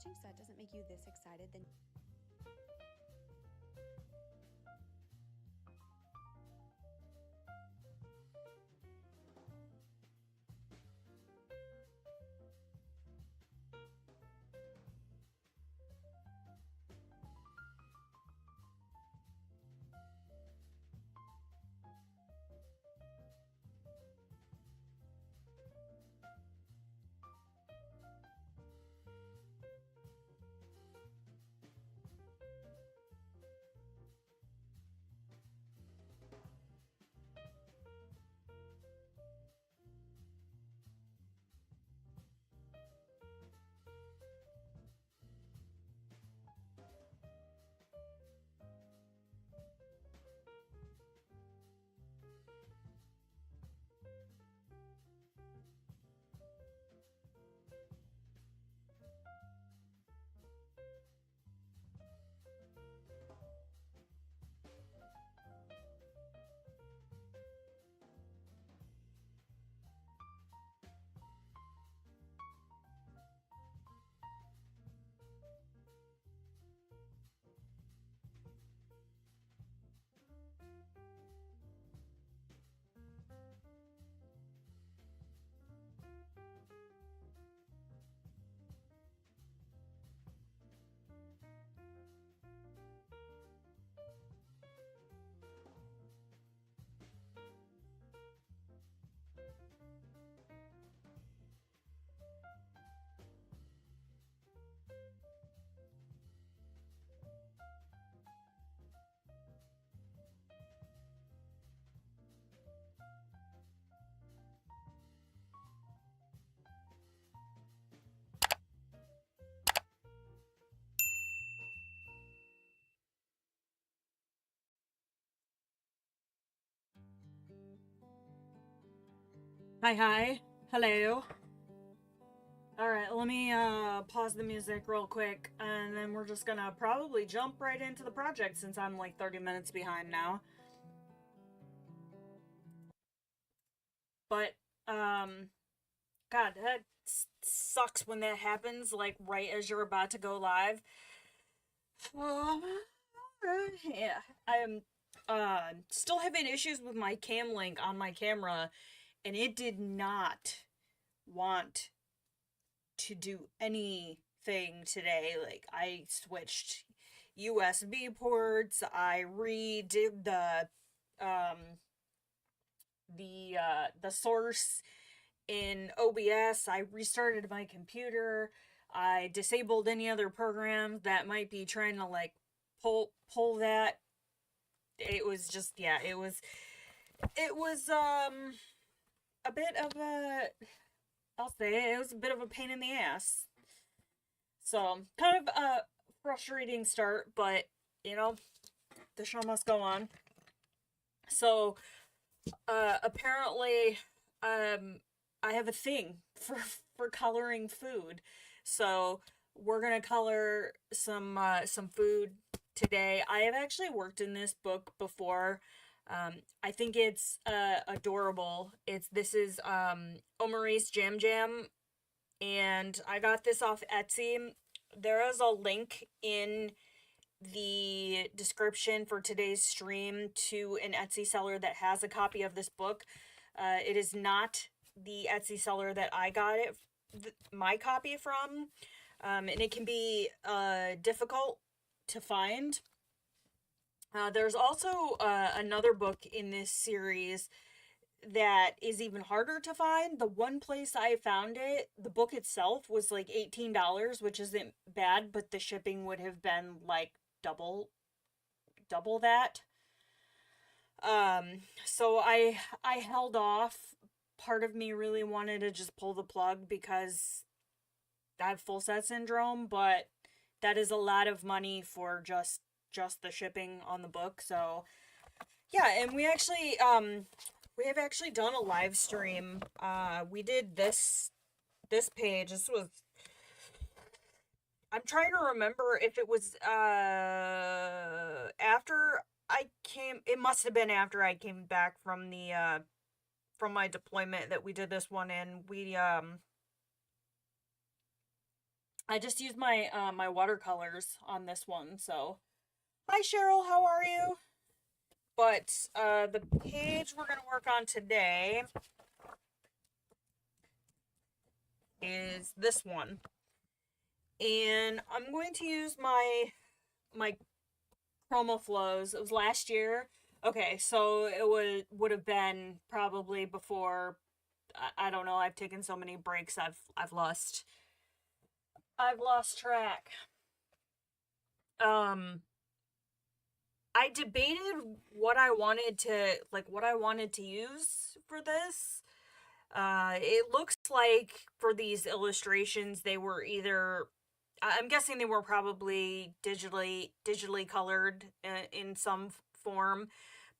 matching set doesn't make you this excited, then Hi. Hello. Alright, let me pause the music real quick, and then we're just gonna probably jump right into the project since I'm like 30 minutes behind now. But, God, that sucks when that happens, like right as you're about to go live. Yeah, I'm still having issues with my cam link on my camera, and it did not want to do anything today. Like, I switched USB ports, I redid the source in OBS, I restarted my computer, I disabled any other programs that might be trying to like pull that. It was just, yeah, it was a bit of a, I'll say it was a bit of a pain in the ass. So, kind of a frustrating start, but you know, the show must go on. So, apparently, I have a thing for coloring food. So, we're gonna color some food today. I have actually worked in this book before. I think it's adorable. This is Omurice JamJam, and I got this off Etsy. There is a link in the description for today's stream to an Etsy seller that has a copy of this book. It is not the Etsy seller that I got my copy from, and it can be difficult to find. There's also another book in this series that is even harder to find. The one place I found it, the book itself was like $18, which isn't bad, but the shipping would have been like double that. So I held off. Part of me really wanted to just pull the plug because I have full set syndrome, but that is a lot of money for just the shipping on the book. So yeah, and we have actually done a live stream. We did this page. This was, I'm trying to remember if it was after it must have been after I came back from my deployment that we did this one in. I just used my my watercolors on this one. So, hi Cheryl, how are you? But the page we're gonna work on today is this one, and I'm going to use my Chromaflows. It was last year. Okay, so it would have been probably before. I don't know. I've taken so many breaks. I've lost track. Um, I debated what I wanted to use for this. It looks like for these illustrations they were either I'm guessing they were probably digitally colored in some form,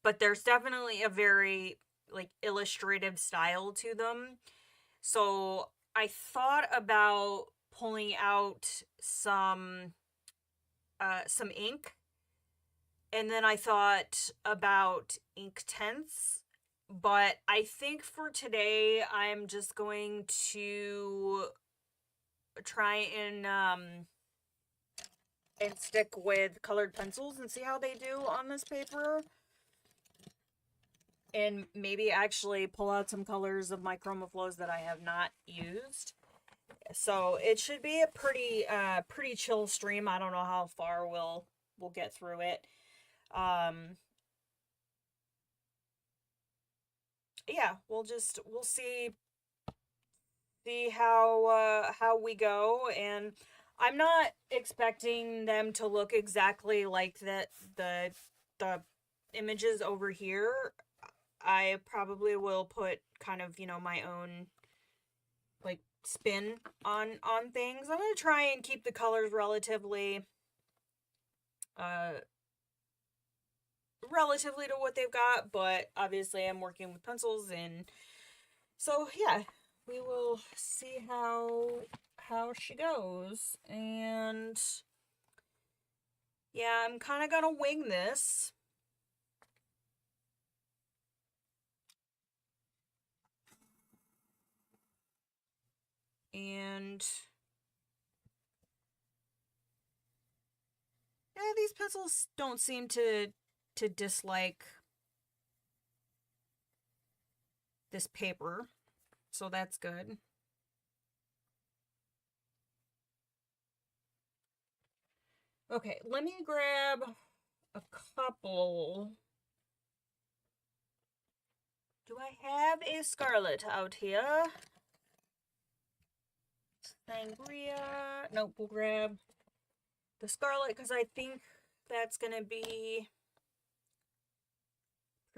but there's definitely a very like illustrative style to them. So I thought about pulling out some ink, and then I thought about ink tints, but I think for today I'm just going to try and stick with colored pencils and see how they do on this paper, and maybe actually pull out some colors of my Chromaflows that I have not used. So it should be a pretty chill stream. I don't know how far we'll get through it. Um yeah, we'll see how we go, and I'm not expecting them to look exactly like the images over here. I probably will put kind of, my own like spin on things. I'm going to try and keep the colors uh relatively to what they've got, but obviously I'm working with pencils, and so yeah, we will see how she goes. And yeah, I'm kind of gonna wing this. And yeah, these pencils don't seem to dislike this paper, so that's good. Okay, let me grab a couple. Do I have a Scarlet out here? Sangria. Nope, we'll grab the Scarlet because I think that's gonna be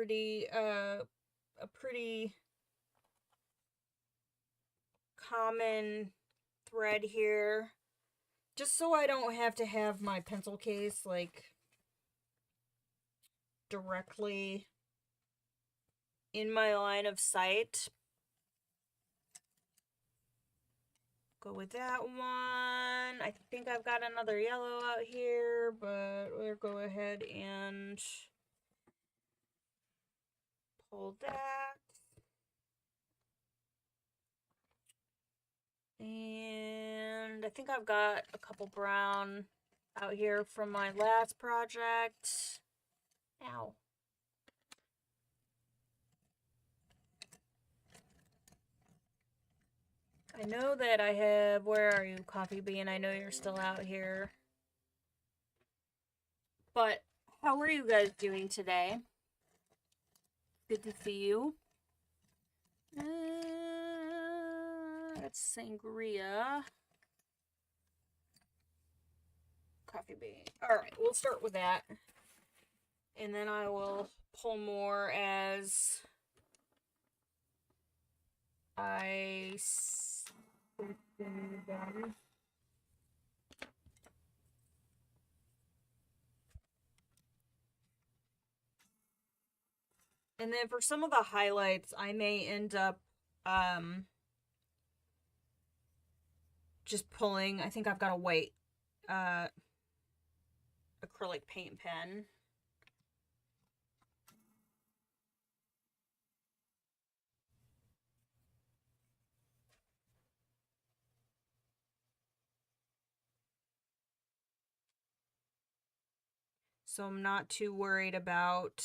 a pretty common thread here. Just so I don't have to have my pencil case like directly in my line of sight. Go with that one. I think I've got another yellow out here, but we'll go ahead and pull that. And I think I've got a couple brown out here from my last project. Ow. I know that I have, where are you, Coffee Bean? I know you're still out here. But how are you guys doing today? Good to see you. That's sangria. Coffee Bean. Alright, we'll start with that. And then I will pull more as I them. And then for some of the highlights, I may end up just pulling. I think I've got a white acrylic paint pen. So I'm not too worried about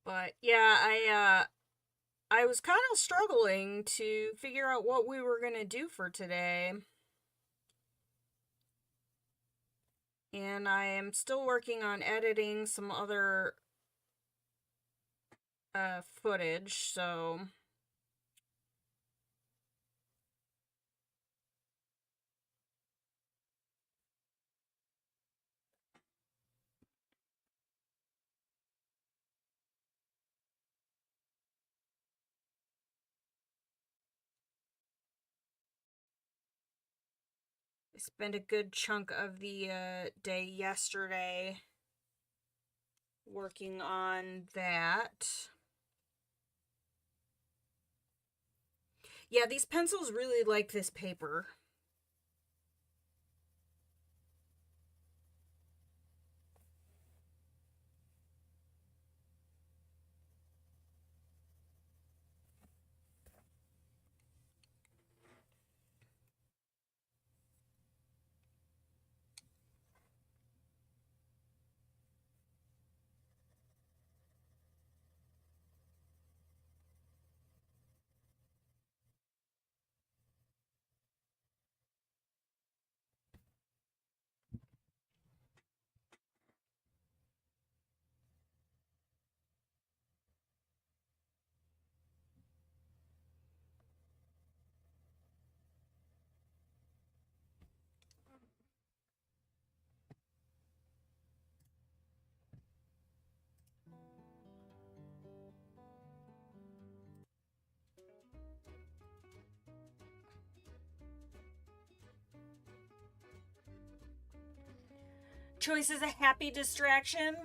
but yeah, I was kind of struggling to figure out what we were going to do for today. And I am still working on editing some other footage, so I spent a good chunk of the day yesterday working on that. Yeah, these pencils really like this paper. Choice is a happy distraction.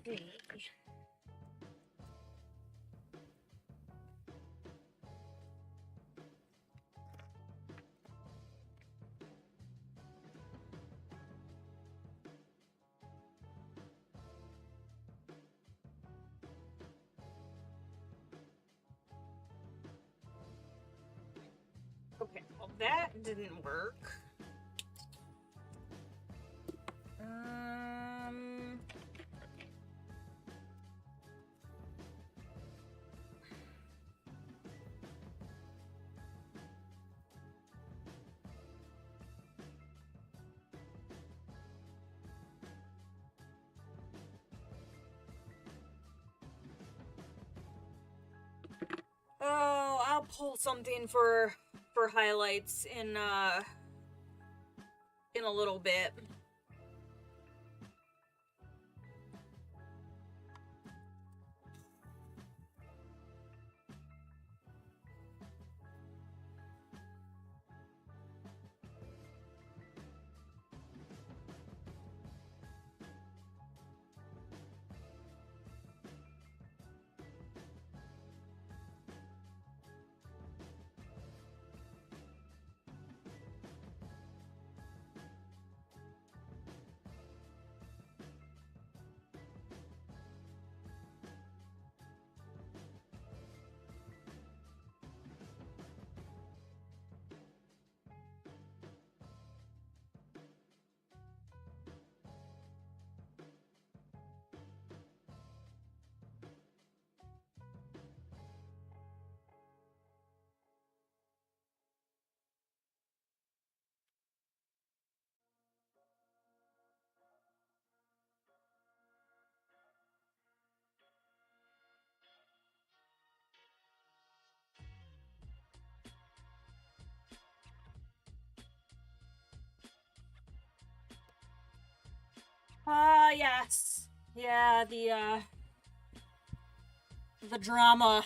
Okay, well that didn't work. Oh, I'll pull something for highlights in a little bit. Yes. Yeah, the drama.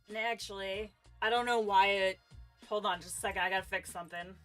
And actually, I don't know why it. Hold on just a second, I gotta fix something.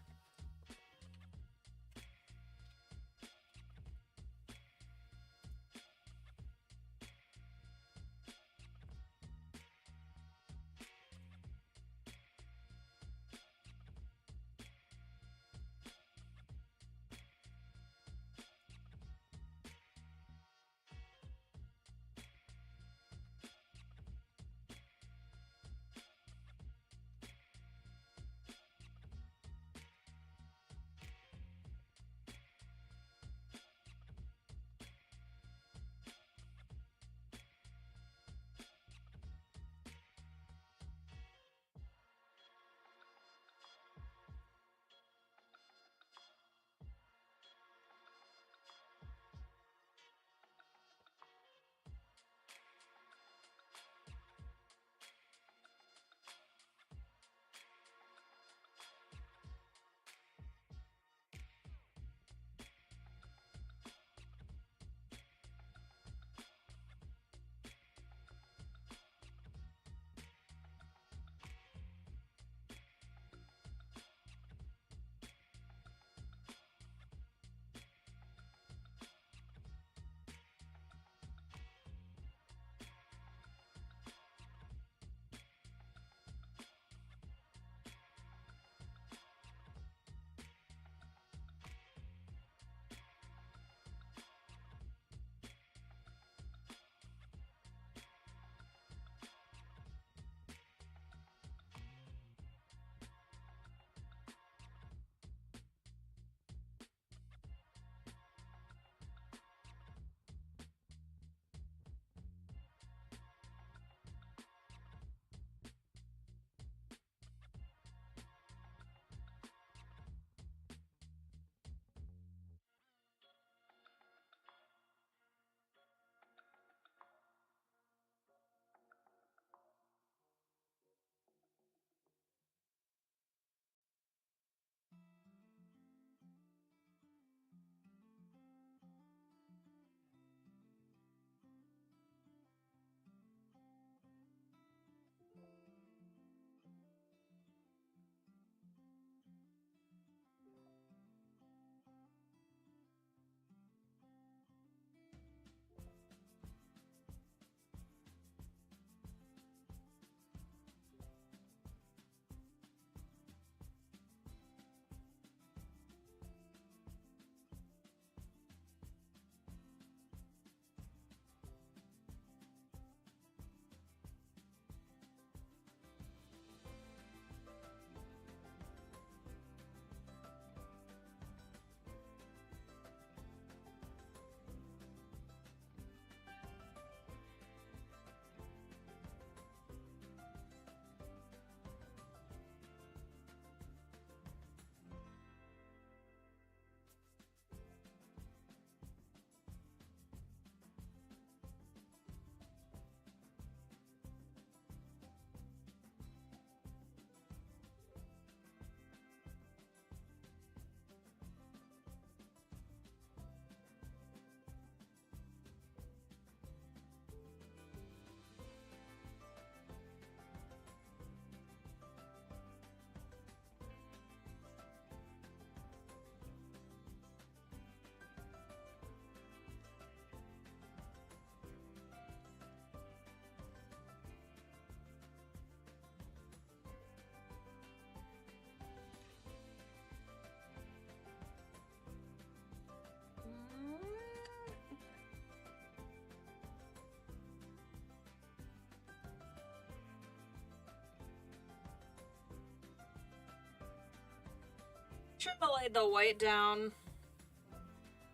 sure to lay the white down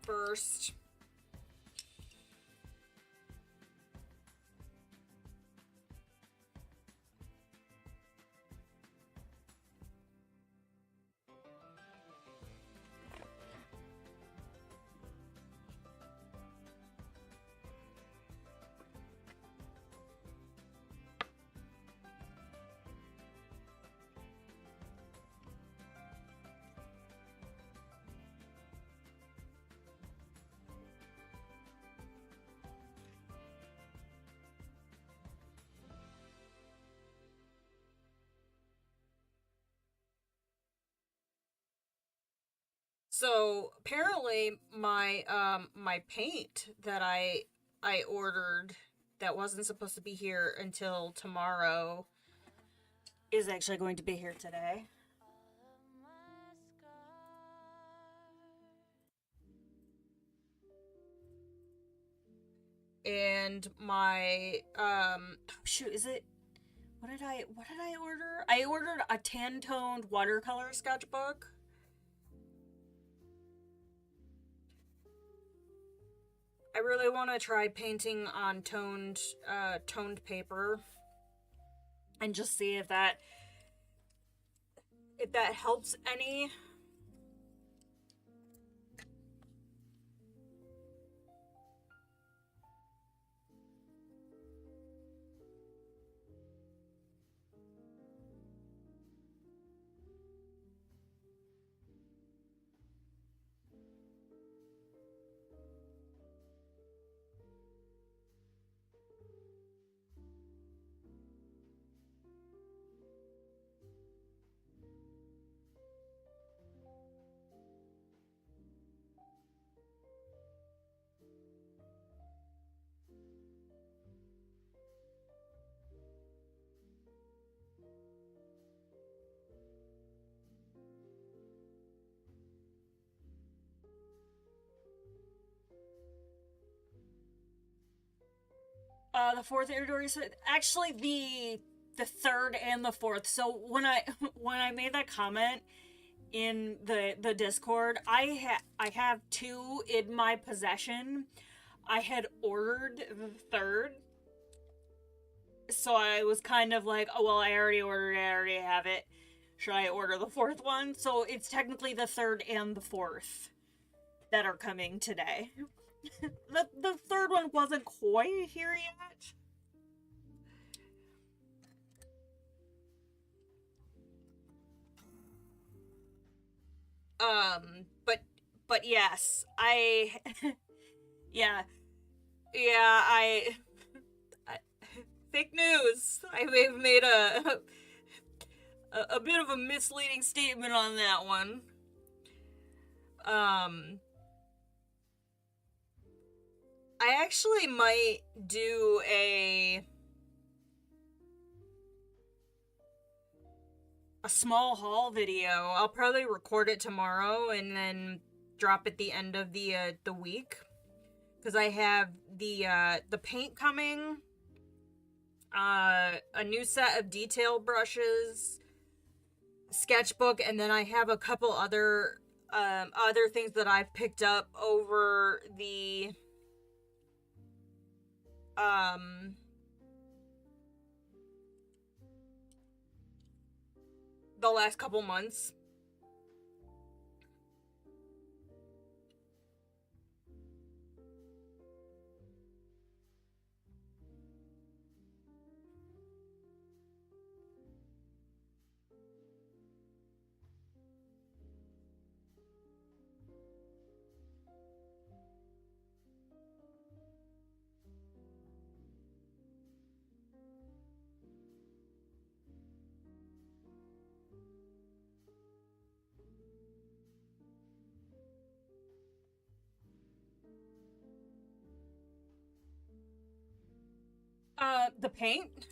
first. So apparently my paint that I ordered that wasn't supposed to be here until tomorrow is actually going to be here today. And my shoot, is it what did I order? I ordered a tan-toned watercolor sketchbook. I really want to try painting on toned paper and just see if that helps any. The fourth indoor said actually the third and the fourth. So when I made that comment in the Discord, I have two in my possession. I had ordered the third, so I was kind of like, oh well, I already ordered it, I already have it. Should I order the fourth one? So it's technically the third and the fourth that are coming today. The third one wasn't quite here yet. But yes, yeah, I fake news. I may have made a bit of a misleading statement on that one. I actually might do a small haul video. I'll probably record it tomorrow and then drop at the end of the week, because I have the paint coming, a new set of detail brushes, sketchbook, and then I have a couple other things that I've picked up over the last couple months. The paint.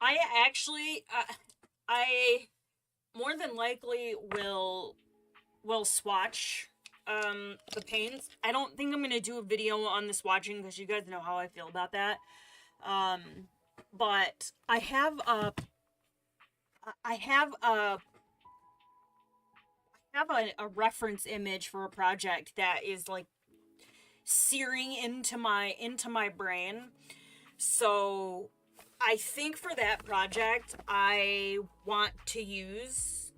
I actually, I more than likely will swatch the paints. I don't think I'm gonna do a video on the swatching because you guys know how I feel about that. Um, but I have a a reference image for a project that is like searing into my brain. So I think for that project I want to use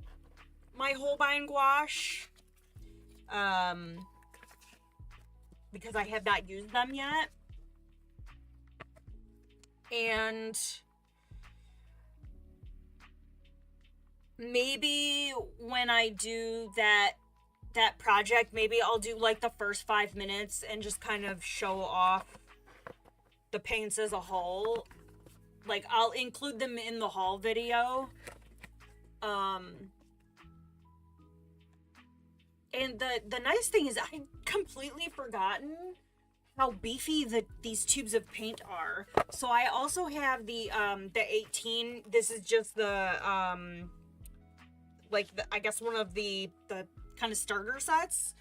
my Holbein gouache because I have not used them yet. And maybe when I do that project, maybe I'll do like the first 5 minutes and just kind of show off the paints as a whole. Like, I'll include them in the haul video. And the nice thing is I'd completely forgotten how beefy these tubes of paint are. So I also have the 18. This is just the I guess one of the kind of starter sets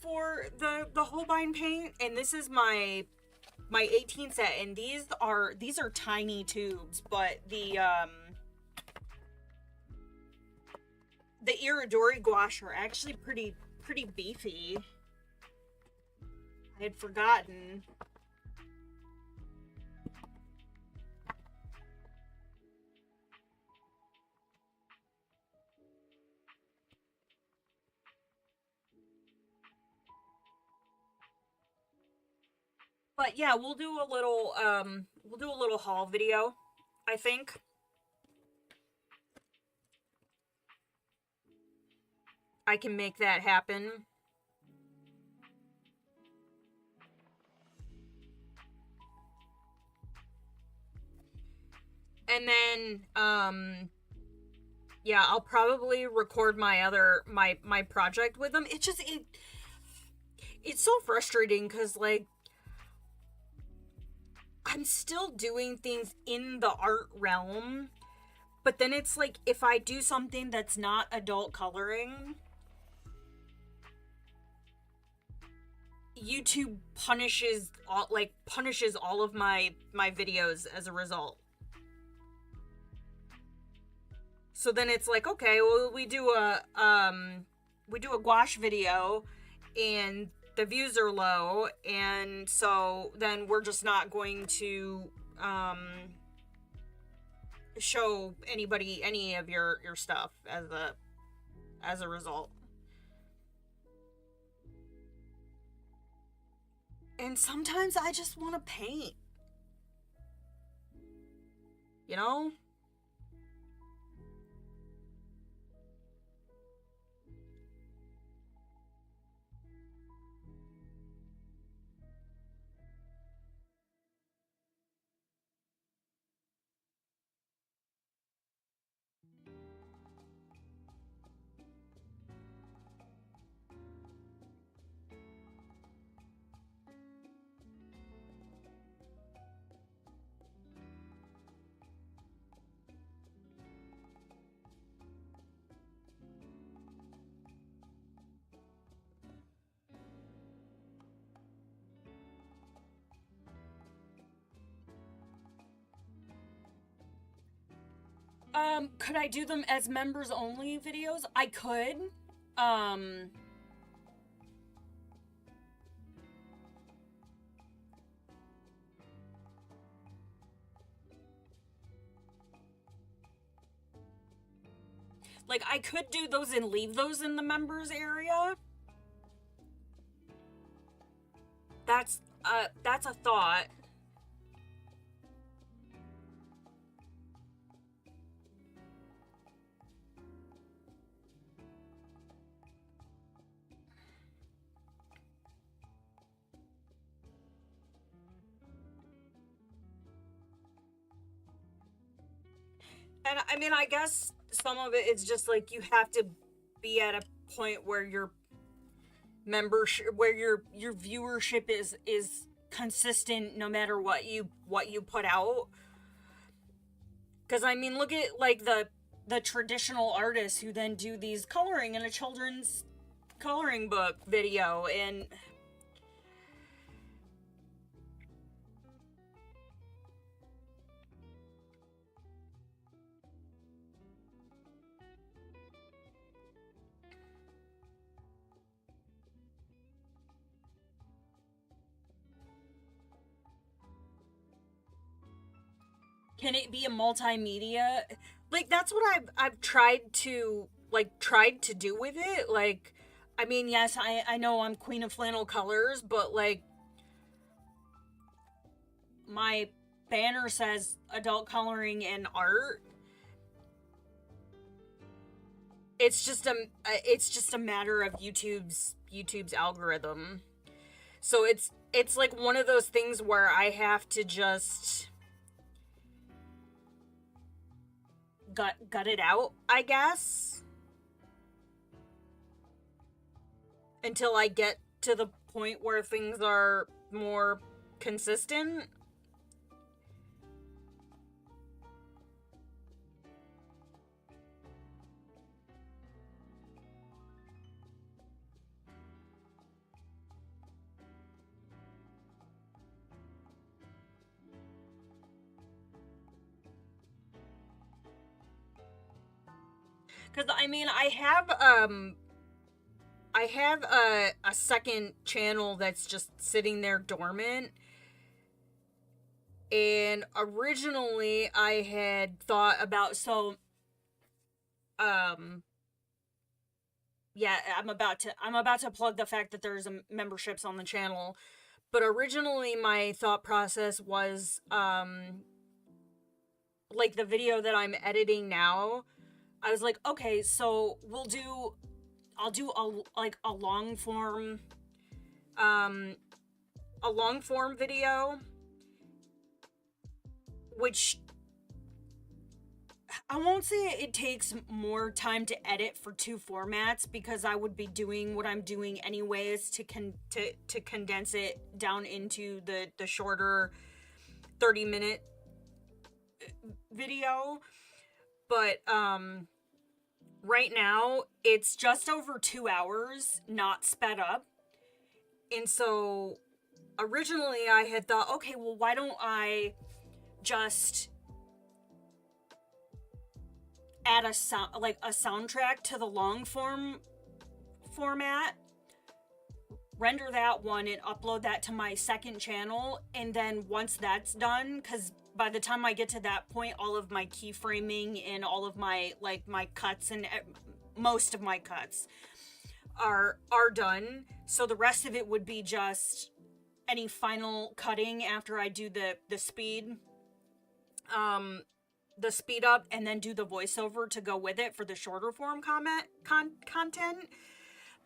for the Holbein paint, and this is my 18 set, and these are tiny tubes, but the Iridori gouache are actually pretty beefy. I had forgotten. But yeah, we'll do a little haul video, I think. I can make that happen. And then, yeah, I'll probably record my project with them. It's so frustrating because, like, I'm still doing things in the art realm, but then it's like, if I do something that's not adult coloring, YouTube punishes all of my videos as a result. So then it's like, okay, well, we do a gouache video and the views are low, and so then we're just not going to show anybody any of your stuff as a result. And sometimes I just want to paint. You know? Could I do them as members only videos? I could. Like, I could do those and leave those in the members area. That's a thought. And I mean, I guess some of it is just like, you have to be at a point where your membership, where your viewership is consistent no matter what you put out. Because, I mean, look at, like, the traditional artists who then do these coloring in a children's coloring book video, and can it be a multimedia? Like, that's what I've tried to, like, do with it. Like, I mean, yes, I know I'm queen of flannel colors, but, like, my banner says adult coloring and art. It's just a matter of YouTube's algorithm. So it's like one of those things where I have to just gut it out, I guess, until I get to the point where things are more consistent. Because, I mean, I have a second channel that's just sitting there dormant. And originally I had thought about, yeah, I'm about to plug the fact that there's memberships on the channel. But originally my thought process was, like, the video that I'm editing now, I was like, okay, so I'll do a long form video, which I won't say it takes more time to edit for two formats, because I would be doing what I'm doing anyways to condense it down into the shorter 30-minute video. But right now it's just over 2 hours, not sped up. And so originally I had thought, okay, well, why don't I just add a soundtrack to the long form format, render that one, and upload that to my second channel. And then once that's done, because by the time I get to that point, all of my keyframing and all of my, like, my cuts and most of my cuts are done. So the rest of it would be just any final cutting after I do the speed up, and then do the voiceover to go with it for the shorter form content.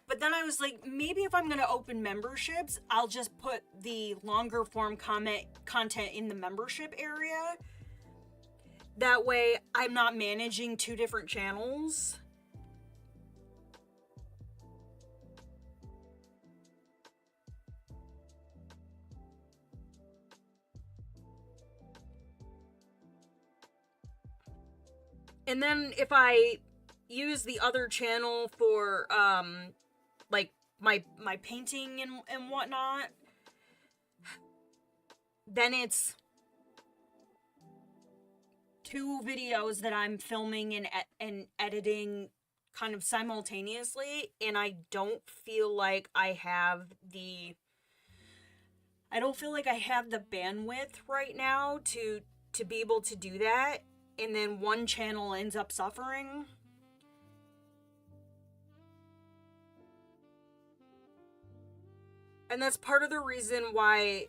But then I was like, maybe if I'm going to open memberships, I'll just put the longer form content in the membership area. That way I'm not managing two different channels. And then if I use the other channel for like my painting and whatnot, then it's two videos that I'm filming and editing kind of simultaneously, and I don't feel like I have the bandwidth right now to be able to do that. And then one channel ends up suffering. And that's part of the reason why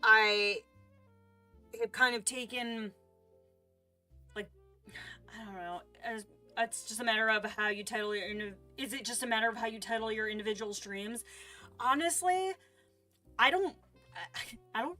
I have kind of taken, like, I don't know, it's just a matter of how you title your, is it just a matter of how you title your individual streams? Honestly, I don't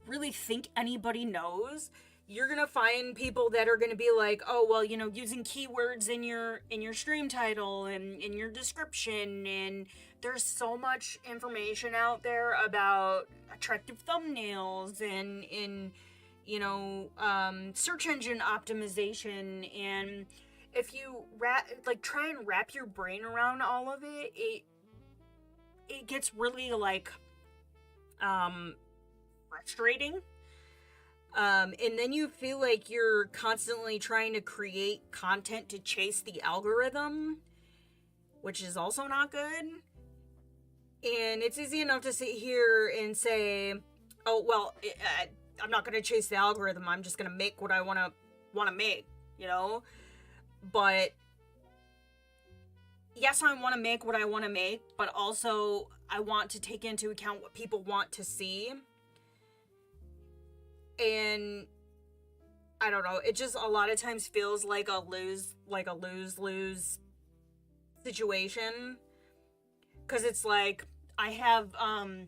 really think anybody knows. You're gonna find people that are gonna be like, oh, well, you know, using keywords in your stream title and in your description, and there's so much information out there about attractive thumbnails and search engine optimization, and if you try and wrap your brain around all of it gets really frustrating. And then you feel like you're constantly trying to create content to chase the algorithm, which is also not good. And it's easy enough to sit here and say, oh, well, I'm not going to chase the algorithm. I'm just going to make what I want to make, But yes, I want to make what I want to make, but also I want to take into account what people want to see. And I don't know, it just a lot of times feels like a lose-lose situation. Because it's like, I have a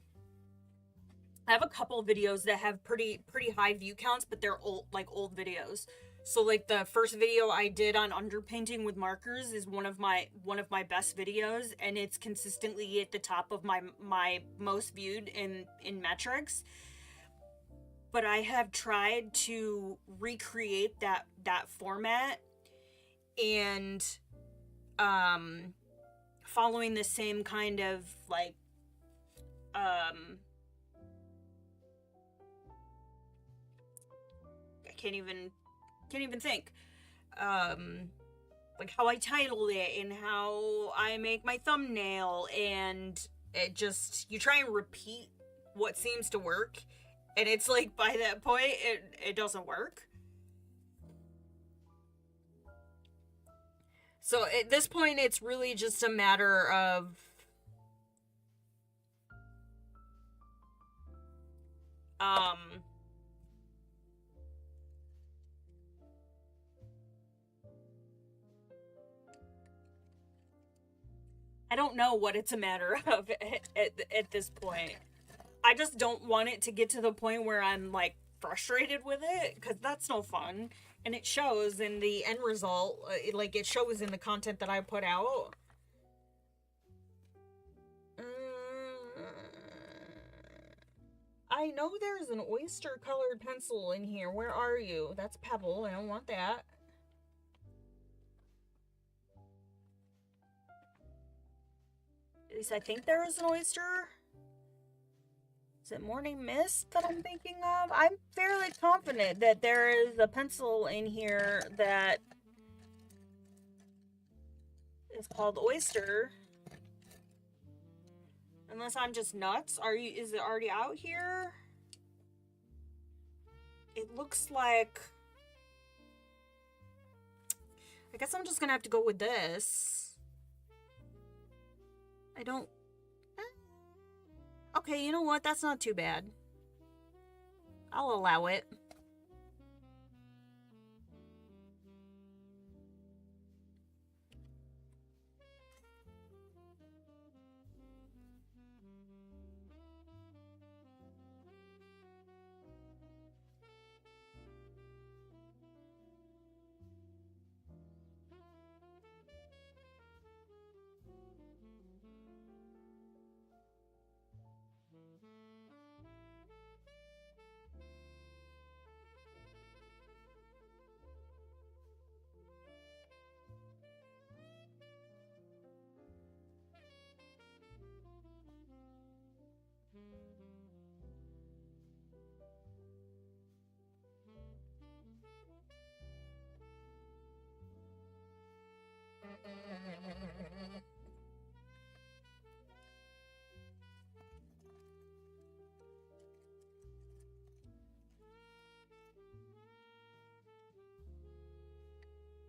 couple videos that have pretty high view counts, but they're old videos. So like the first video I did on underpainting with markers is one of my best videos, and it's consistently at the top of my most viewed in metrics. But I have tried to recreate that format, and following the same kind of I can't even think. Like how I title it and how I make my thumbnail, and it just, you try and repeat what seems to work, and it's like by that point it doesn't work. So at this point it's really just a matter of I don't know what it's a matter of at this point. I just don't want it to get to the point where I'm like frustrated with it, because that's no fun, and it shows in the end result. It shows in the content that I put out. I know there's an oyster colored pencil in here. Where are you? That's Pebble. I don't want that. At least I think there is an oyster. Is it Morning Mist that I'm thinking of? I'm fairly confident that there is a pencil in here that is called Oyster. Unless I'm just nuts. Is it already out here? It looks like... I guess I'm just gonna have to go with this. I don't... Okay, you know what? That's not too bad. I'll allow it.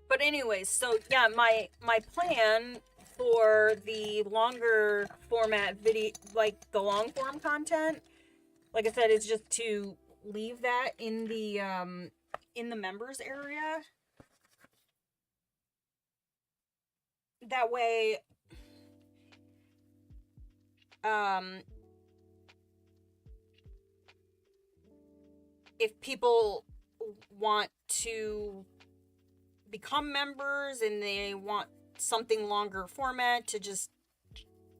But anyways, so yeah, my plan for the longer format video, like the long form content, like I said, is just to leave that in the members area. That way, if people want to become members and they want something longer format to just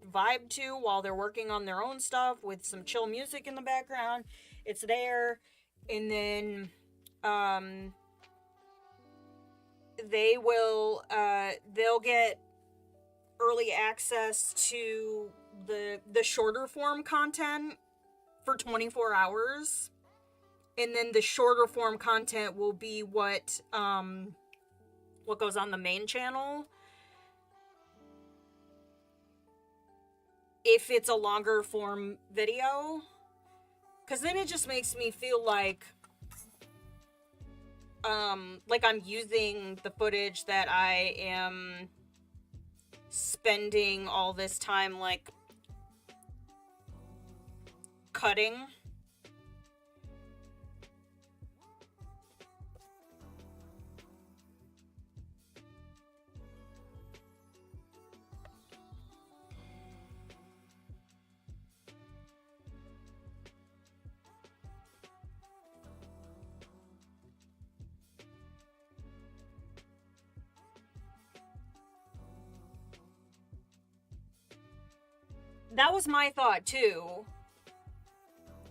vibe to while they're working on their own stuff with some chill music in the background, it's there. And then um, they'll get early access to the shorter form content for 24 hours. And then the shorter form content will be what goes on the main channel. If it's a longer form video. Because then it just makes me feel like I'm using the footage that I am spending all this time, like, cutting. That was my thought too.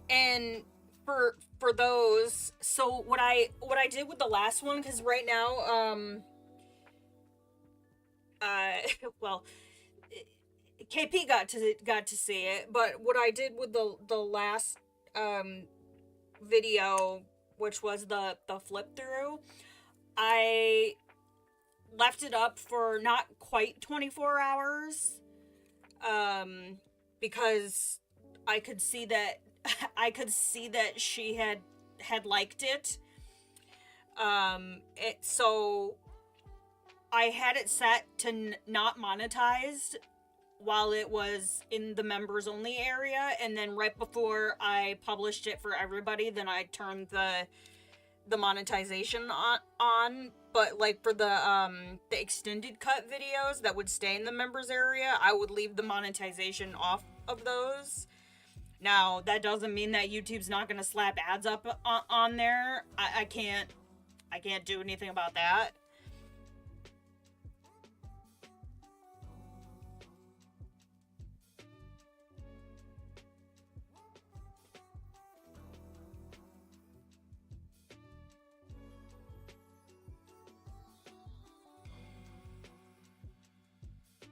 And for those, so what I did with the last one, because right now, well, KP got to see it, but what I did with the last video, which was the flip through, I left it up for not quite 24 hours, because I could see that she had liked it. So I had it set to not monetized while it was in the members only area, and then right before I published it for everybody, then I turned the monetization on. But like for the extended cut videos that would stay in the members area, I would leave the monetization off of those. Now, that doesn't mean that YouTube's not gonna slap ads up on there. I can't do anything about that.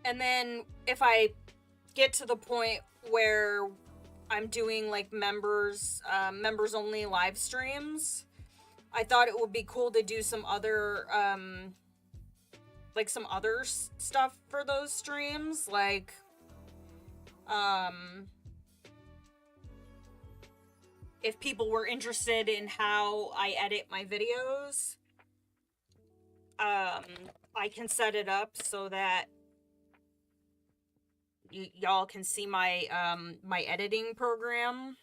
And then if I get to the point where I'm doing like members only live streams, I thought it would be cool to do some other stuff for those streams, like if people were interested in how I edit my videos, I can set it up so that y'all can see my my editing program.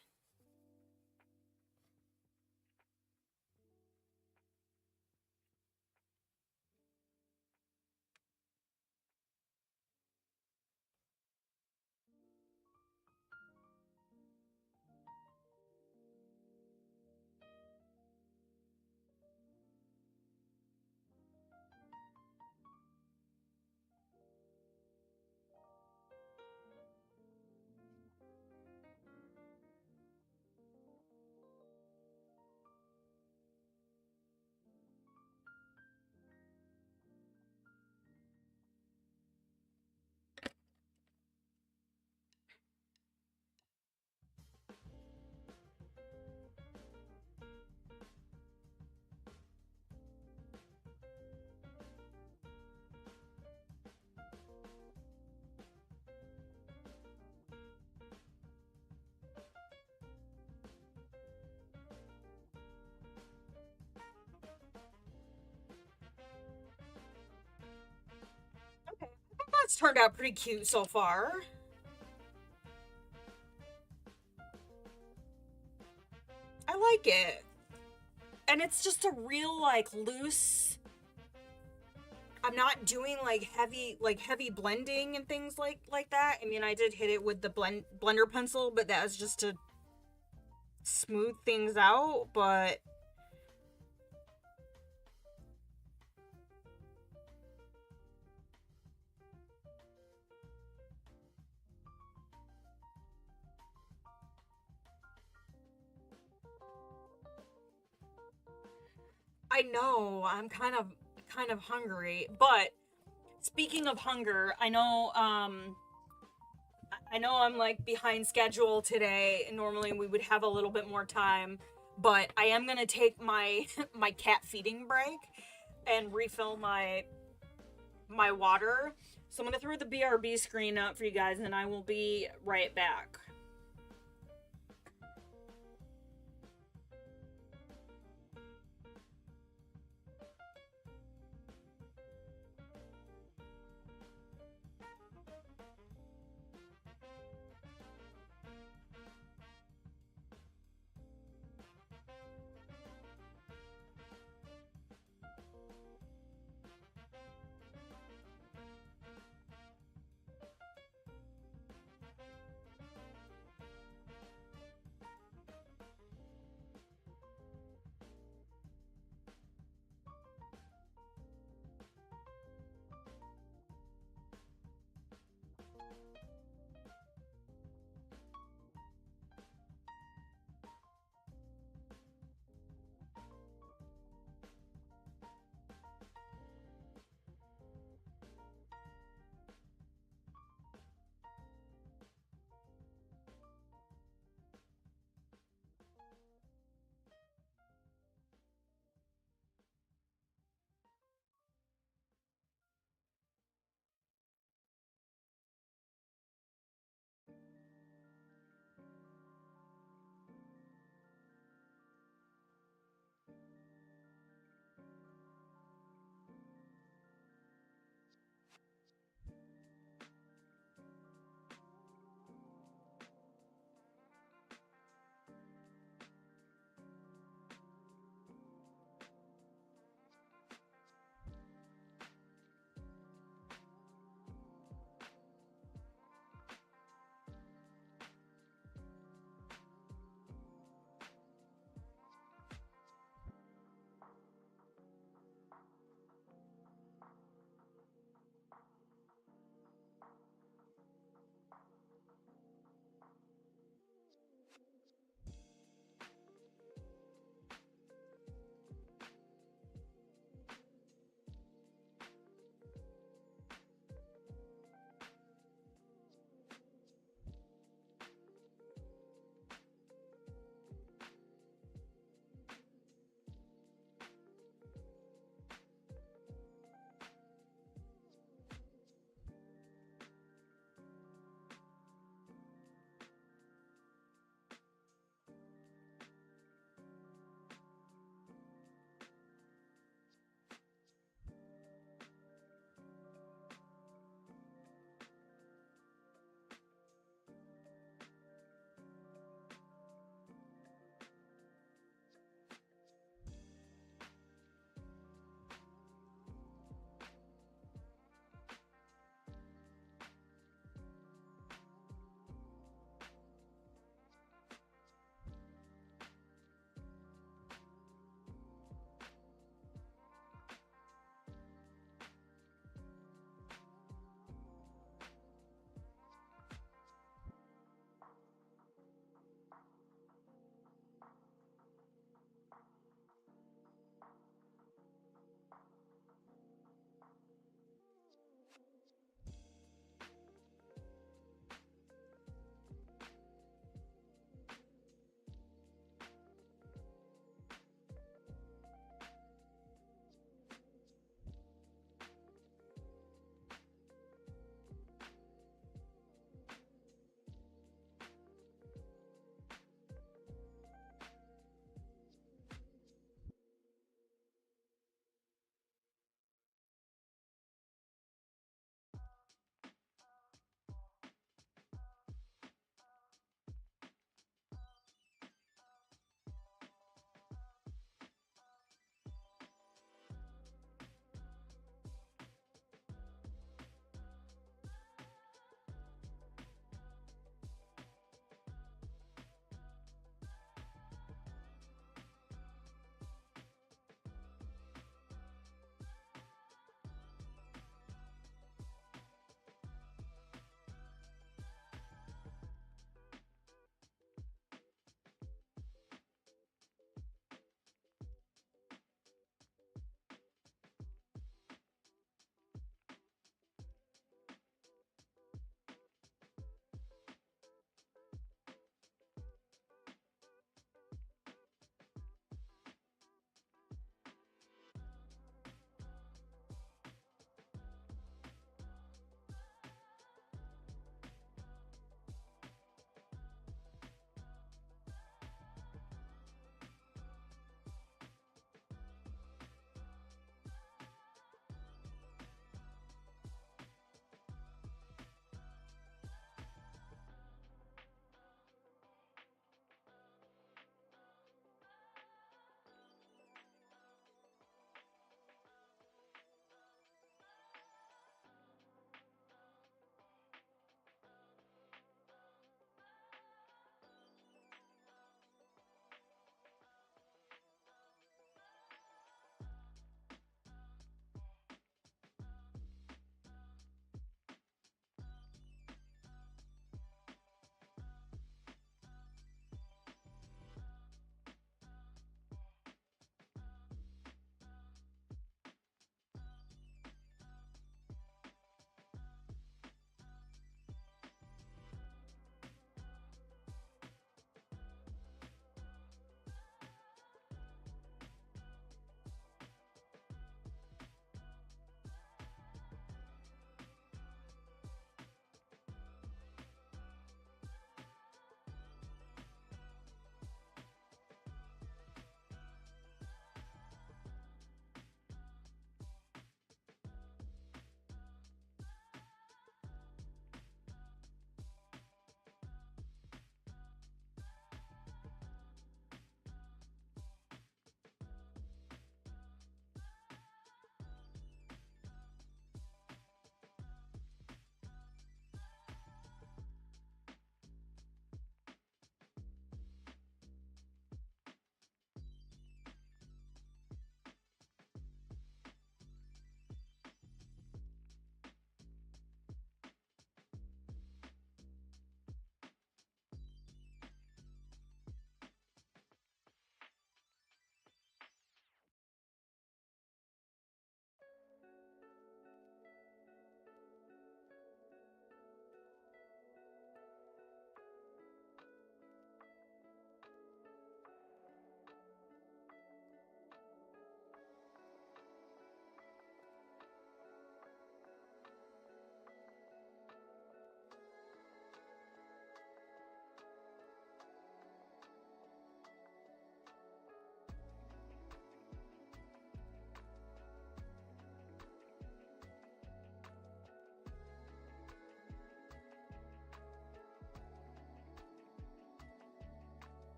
Okay, I think that's turned out pretty cute so far. I like it. And it's just a real, like, loose... I'm not doing, like, heavy blending and things like that. I mean, I did hit it with the blender pencil, but that was just to smooth things out, but... I know I'm kind of hungry, but speaking of hunger, I know I'm like behind schedule today. Normally we would have a little bit more time, but I am gonna take my my cat feeding break and refill my water. So I'm gonna throw the BRB screen up for you guys, and I will be right back.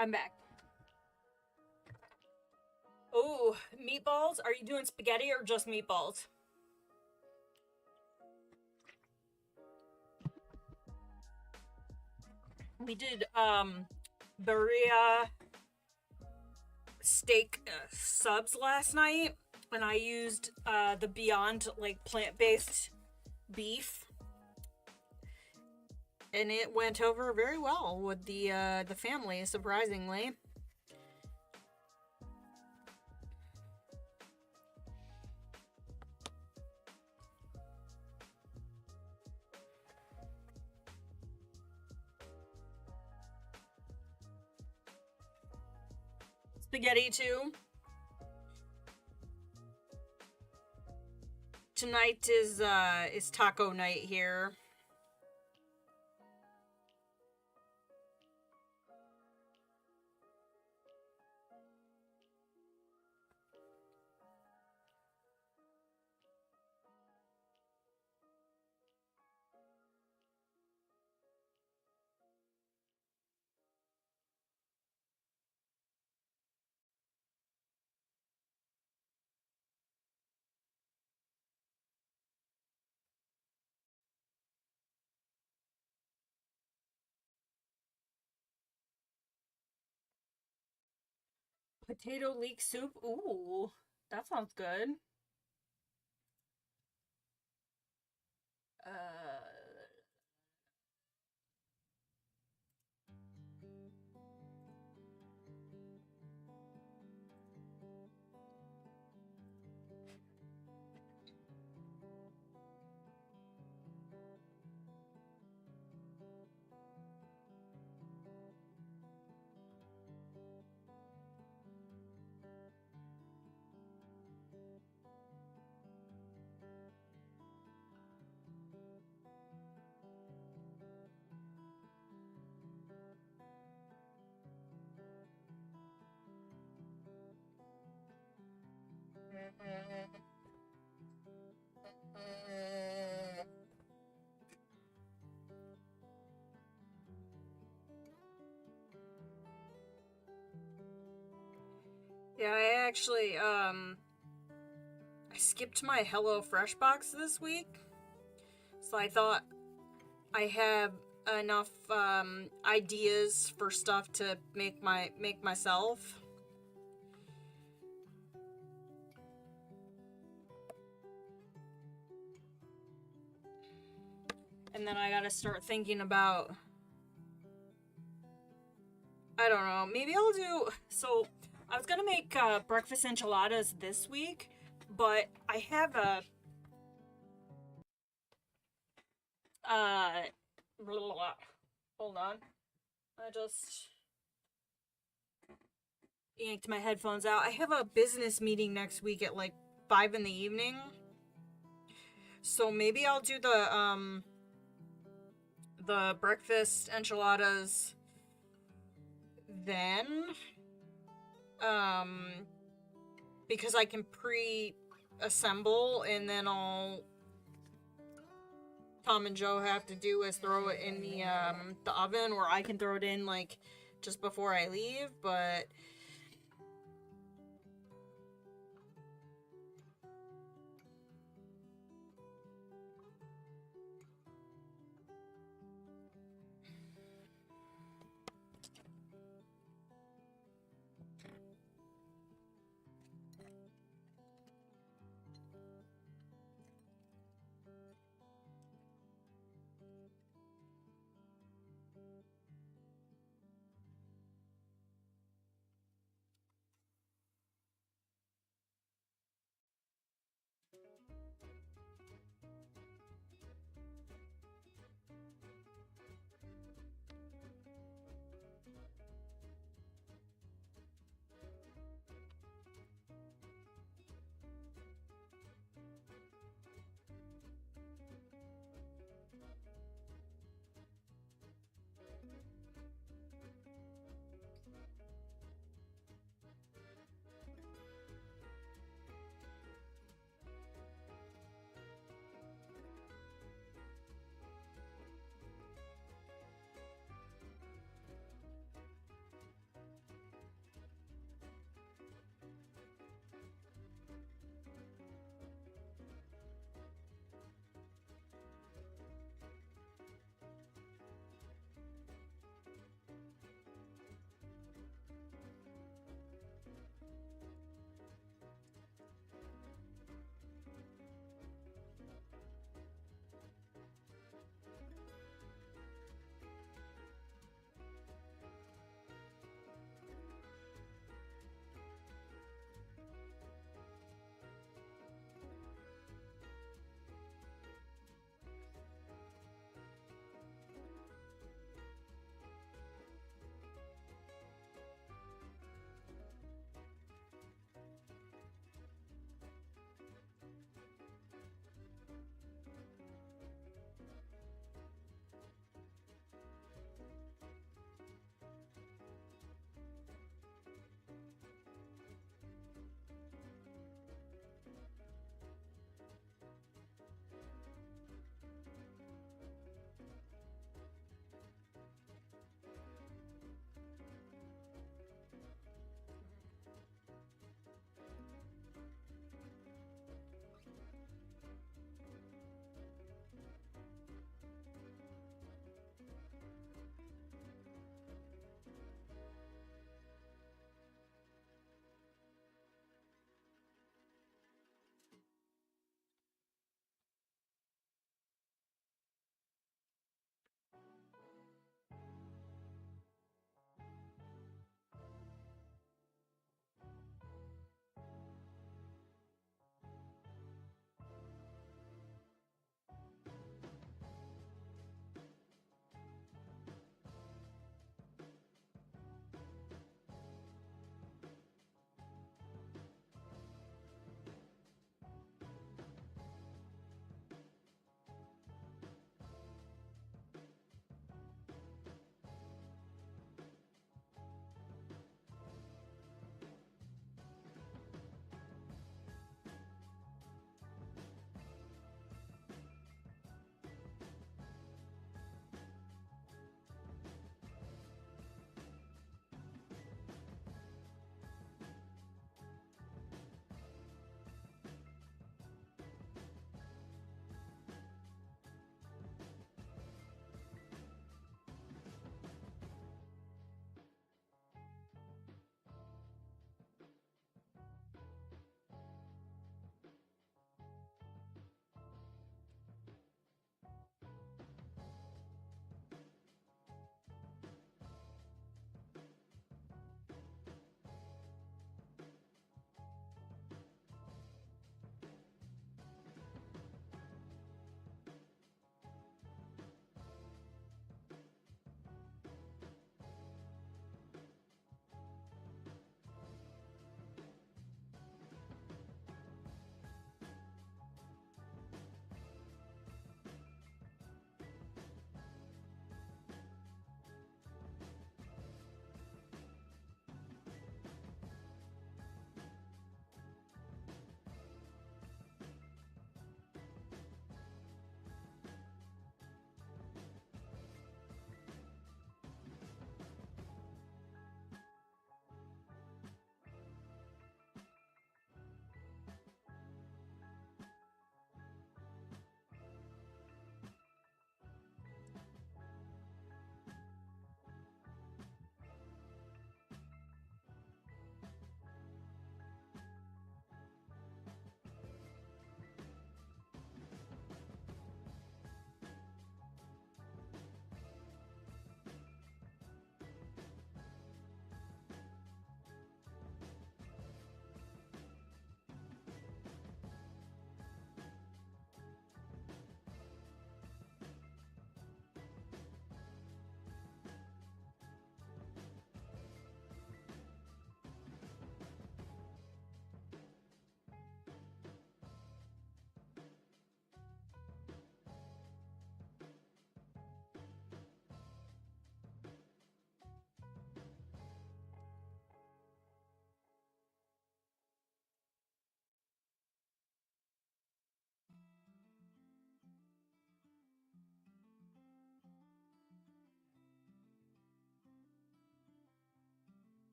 I'm back. Oh, meatballs? Are you doing spaghetti or just meatballs? We did, birria steak subs last night, and I used, the Beyond, like, plant-based beef. And it went over very well with the family, surprisingly. Spaghetti too. Tonight is taco night here. Potato leek soup. Ooh, that sounds good. Yeah, I actually, I skipped my HelloFresh box this week. So I thought I have enough, ideas for stuff to make myself. And then I gotta start thinking about, I don't know, maybe I'll do, so I was gonna make breakfast enchiladas this week, but I have a, blah, blah, blah. Hold on. I just yanked my headphones out. I have a business meeting next week at like 5 in the evening. So maybe I'll do the breakfast enchiladas then. Because I can pre-assemble, and then all Tom and Joe have to do is throw it in the oven, or I can throw it in like just before I leave, but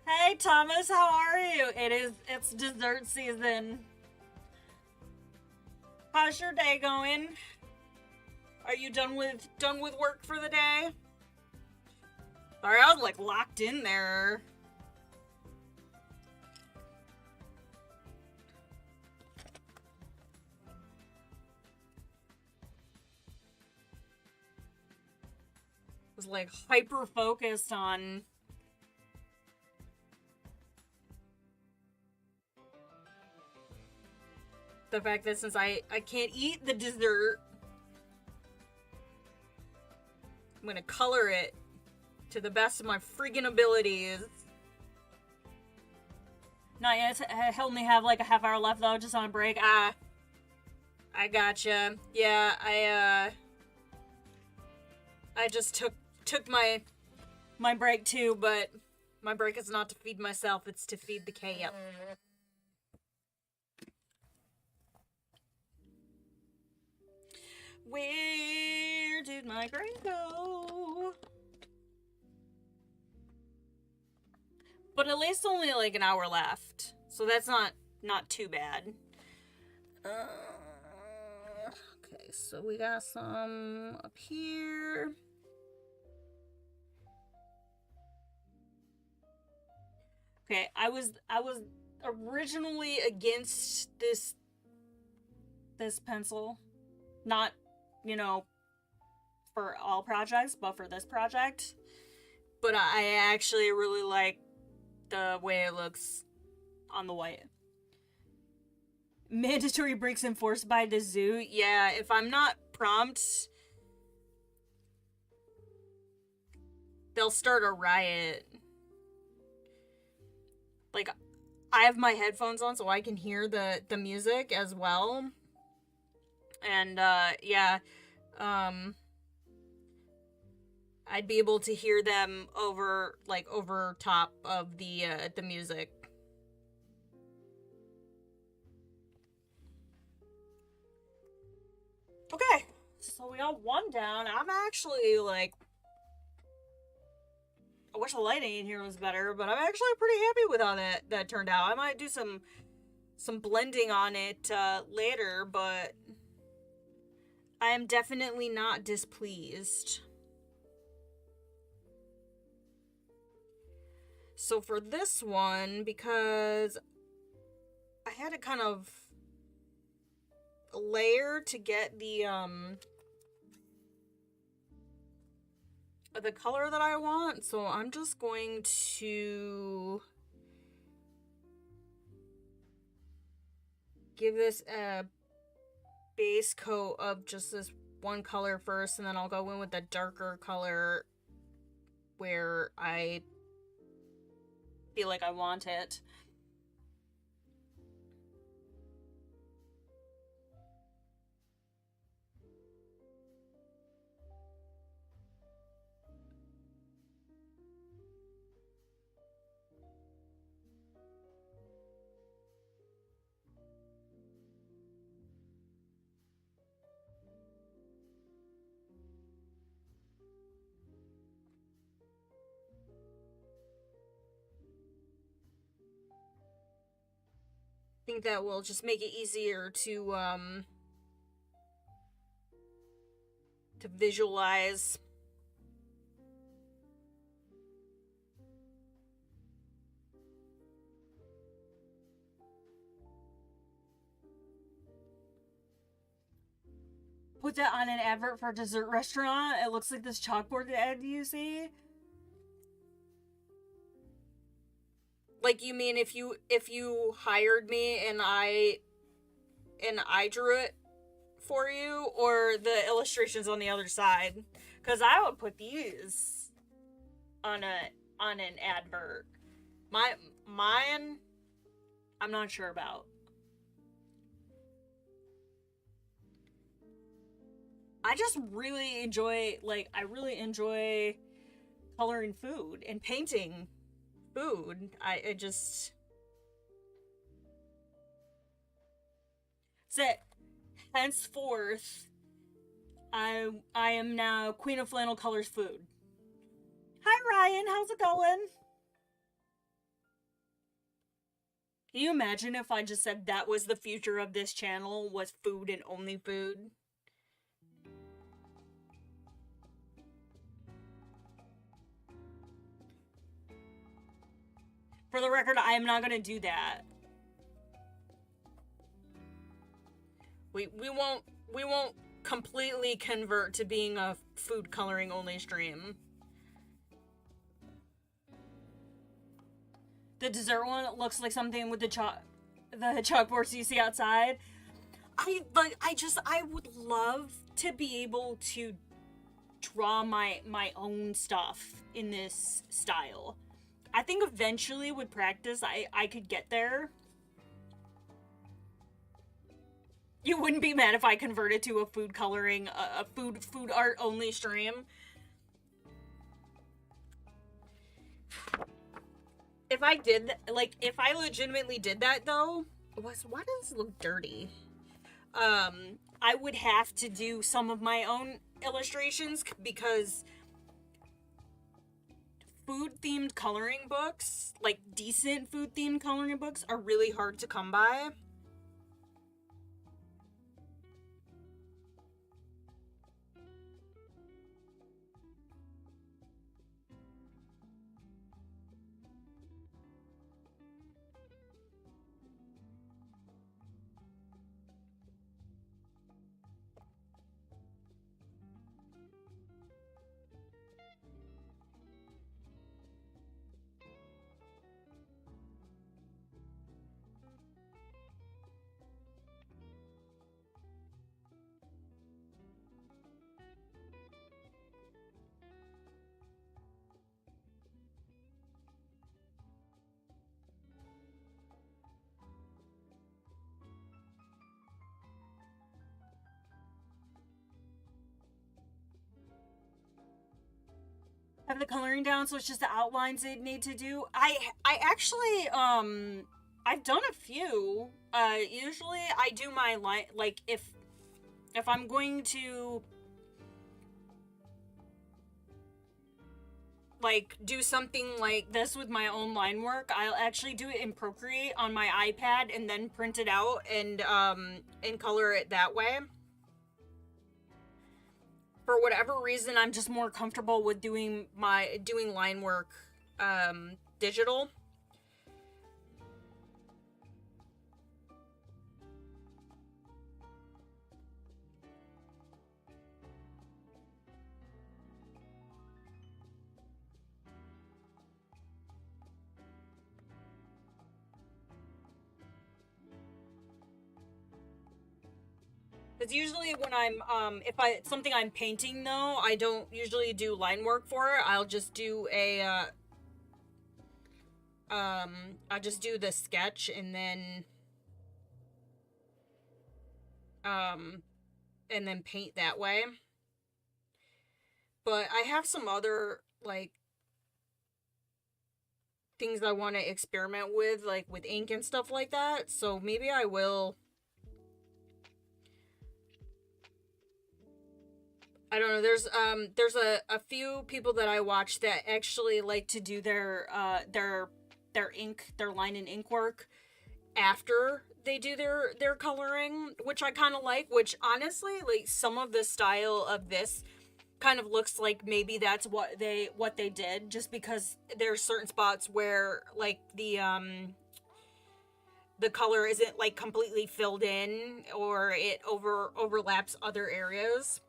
Hey Thomas, how are you? It's dessert season. How's your day going? Are you done with work for the day? Sorry, I was like locked in there. Was like hyper focused on the fact that since I can't eat the dessert, I'm gonna color it to the best of my freaking abilities. Not yet. I only have like a half hour left though, just on a break. I gotcha. Yeah, I just took my break too, but my break is not to feed myself, it's to feed the cat. Where did my brain go? But at least only like an hour left, so that's not too bad. Okay, so we got some up here. Okay, I was originally against this pencil, not, for all projects, but for this project. But I actually really like the way it looks on the white. Mandatory breaks enforced by the zoo. Yeah, if I'm not prompt, they'll start a riot. Like, I have my headphones on so I can hear the music as well. And, yeah, I'd be able to hear them over top of the music. Okay, so we got one down. I'm actually, like, I wish the lighting in here was better, but I'm actually pretty happy with how that turned out. I might do some blending on it later, but I am definitely not displeased. So for this one, because I had to kind of layer to get the color that I want, so I'm just going to give this a base coat of just this one color first, and then I'll go in with the darker color where I feel like I want it. I think that will just make it easier to visualize. Put that on an advert for a dessert restaurant. It looks like this chalkboard ad you see. Like, you mean if you hired me and I drew it for you, or the illustrations on the other side? Because I would put these on an advert. Mine, I'm not sure about. I just really enjoy, I really enjoy coloring food and painting food. I just... So, henceforth, I am now Queen of Flannel Colors Food. Hi Ryan, how's it going? Can you imagine if I just said that was the future of this channel, was food and only food? For the record, I am not gonna do that. We won't completely convert to being a food coloring only stream. The dessert one looks like something with the chalkboards you see outside. I would love to be able to draw my own stuff in this style. I think eventually with practice I could get there. You wouldn't be mad if I converted to a food coloring, a food art only stream. If I did, like, if I legitimately did that though, why does this look dirty? I would have to do some of my own illustrations because food-themed coloring books, like decent food-themed coloring books, are really hard to come by. Have the coloring down, so it's just the outlines they need to do. I actually I've done a few. Usually I do my line, like if I'm going to like do something like this with my own line work, I'll actually do it in Procreate on my iPad and then print it out and color it that way. For whatever reason, I'm just more comfortable with doing line work digital. Because usually when I'm, if something I'm painting though, I don't usually do line work for it. I'll just do I'll just do the sketch and then paint that way. But I have some other, like, things I want to experiment with, like with ink and stuff like that. So maybe I will. I don't know, there's a few people that I watch that actually like to do their line and ink work after they do their coloring, which I kind of like, which honestly, like, some of the style of this kind of looks like maybe that's what they did, just because there's certain spots where, like, the color isn't, like, completely filled in, or it overlaps other areas.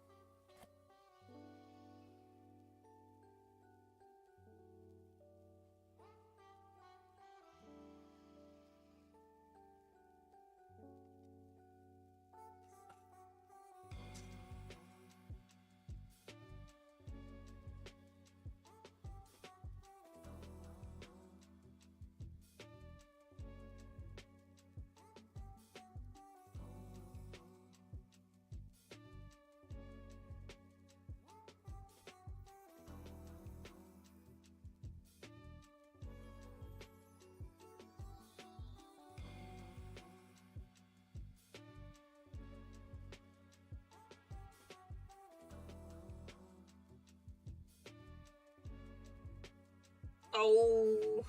Oh,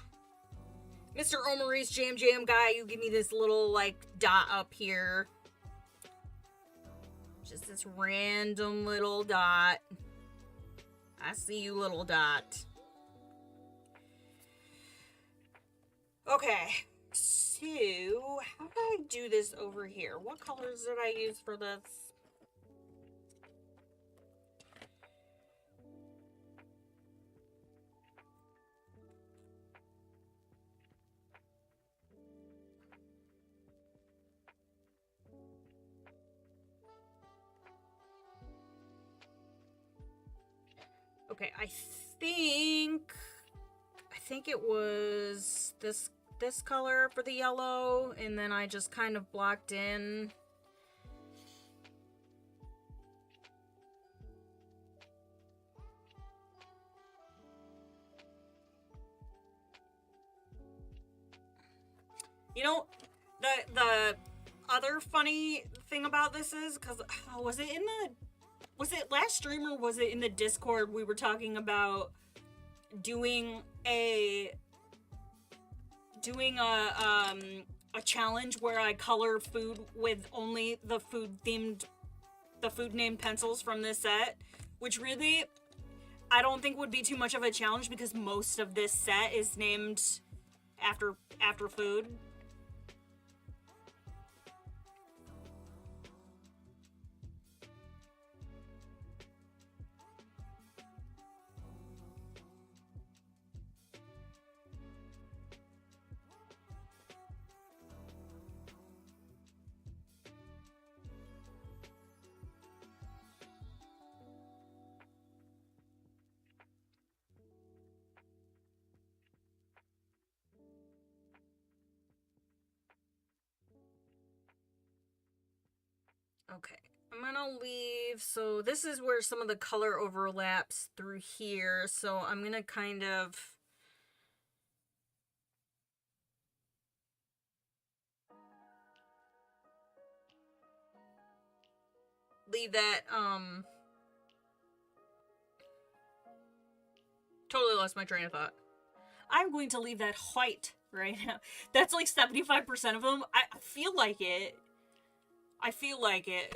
Mr. Omurice JamJam guy, you give me this little, like, dot up here. Just this random little dot. I see you, little dot. Okay. So, how do I do this over here? What colors did I use for this? Okay, I think it was this color for the yellow, and then I just kind of blocked in. You know, the other funny thing about this is, because was it last stream or was it in the Discord we were talking about doing a challenge where I color food with only the food named pencils from this set, which really I don't think would be too much of a challenge because most of this set is named after food. Okay, I'm gonna leave, so this is where some of the color overlaps through here, so I'm gonna kind of leave that, totally lost my train of thought. I'm going to leave that white right now. That's like 75% of them. I feel like it.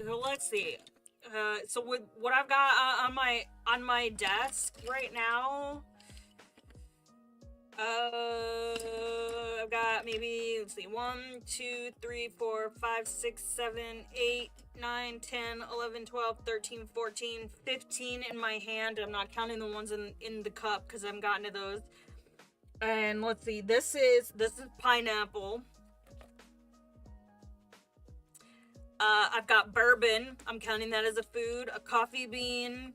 So let's see. So with what I've got on my desk right now, I've got maybe, let's see, 1, 2, 3, 4, 5, 6, 7, 8, 9, 10, 11, 12, 13, 14, 15 in my hand. I'm not counting the ones in the cup because I haven't gotten to those. And let's see, this is pineapple. I've got bourbon. I'm counting that as a food. A coffee bean.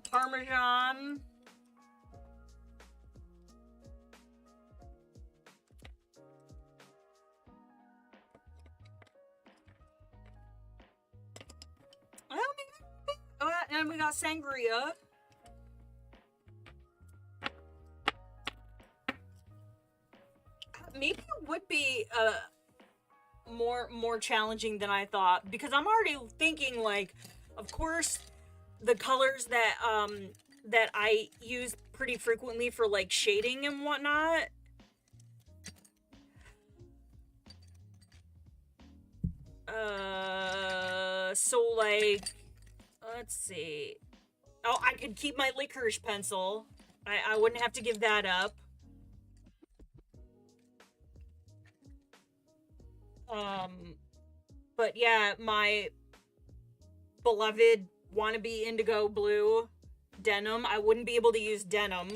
Parmesan. And we got sangria. Maybe it would be more challenging than I thought, because I'm already thinking, like, of course the colors that that I use pretty frequently for like shading and whatnot. So like, let's see. Oh, I could keep my licorice pencil. I wouldn't have to give that up. But yeah, my beloved wannabe indigo blue denim, I wouldn't be able to use denim.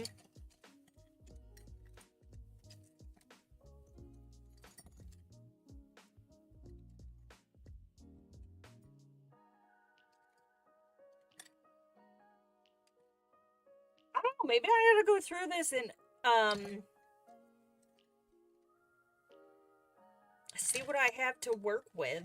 I don't know, maybe I gotta go through this and, see what I have to work with.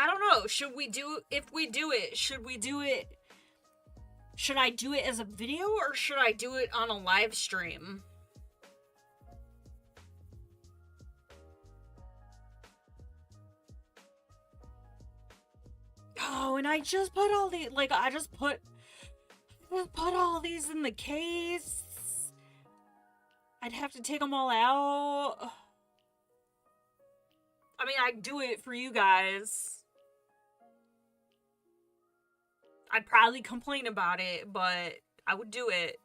I don't know. Should we do, if we do it, should we do it, should I do it as a video or should I do it on a live stream? Oh, and I just put all the, like, I just put all these in the case. I'd have to take them all out. I mean, I'd do it for you guys. I'd probably complain about it, but I would do it.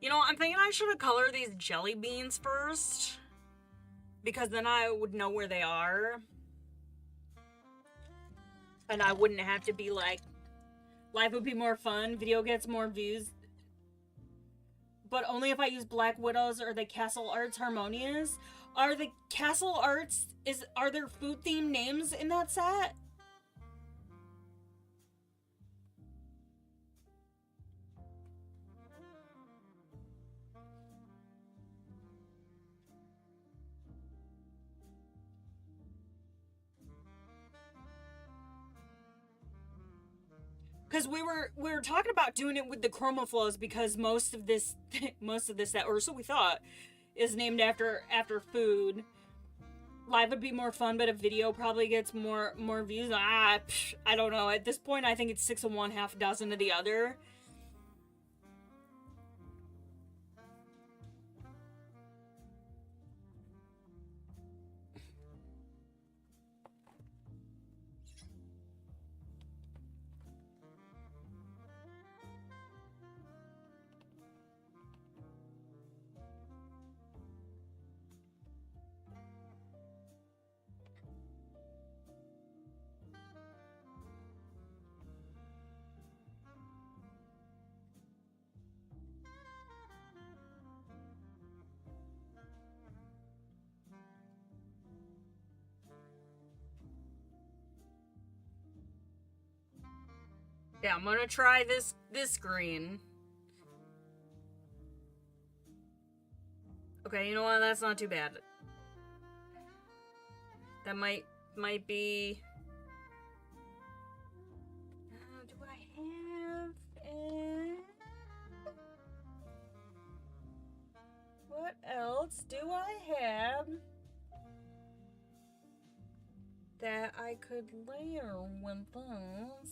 You know, I'm thinking I should have colored these jelly beans first, because then I would know where they are. And I wouldn't have to be like, life would be more fun, video gets more views. But only if I use Black Widows or the Castle Arts Harmonious. Are the Castle Arts, are there food themed names in that set? Because we were talking about doing it with the Chromaflows because most of this set, or so we thought, is named after food. Live would be more fun, but a video probably gets more views. I don't know. At this point, I think it's 6 of one, half a dozen of the other. Yeah, I'm gonna try this green. Okay, you know what? That's not too bad. That might be. Do I have what else do I have that I could layer with this?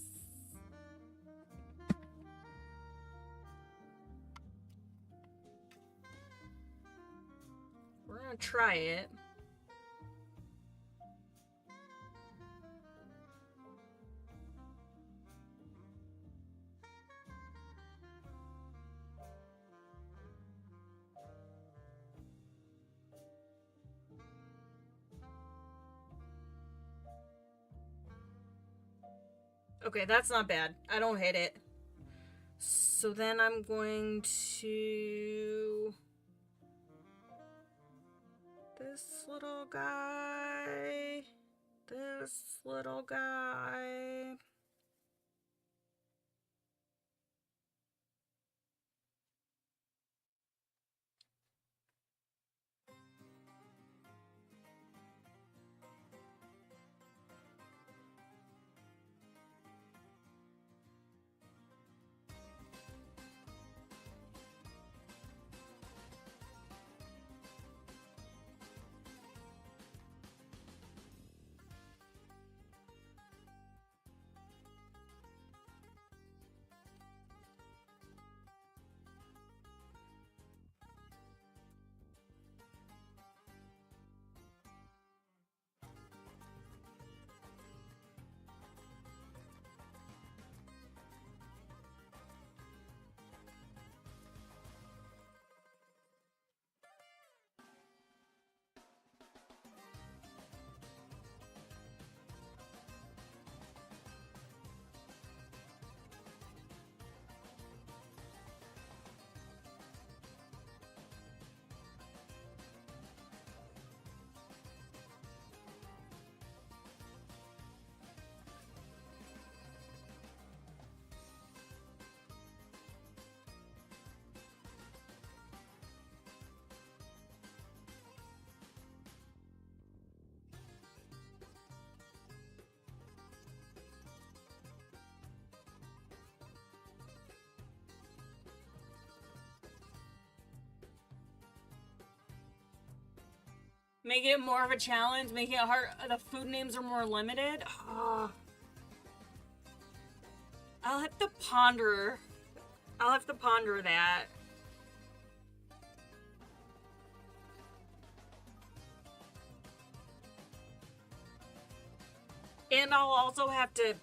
We're gonna try it. Okay, that's not bad. I don't hate it. So then I'm going to... this little guy. This little guy. Making it more of a challenge, making it hard. The food names are more limited. Oh. I'll have to ponder. I'll have to ponder that. And I'll also have to...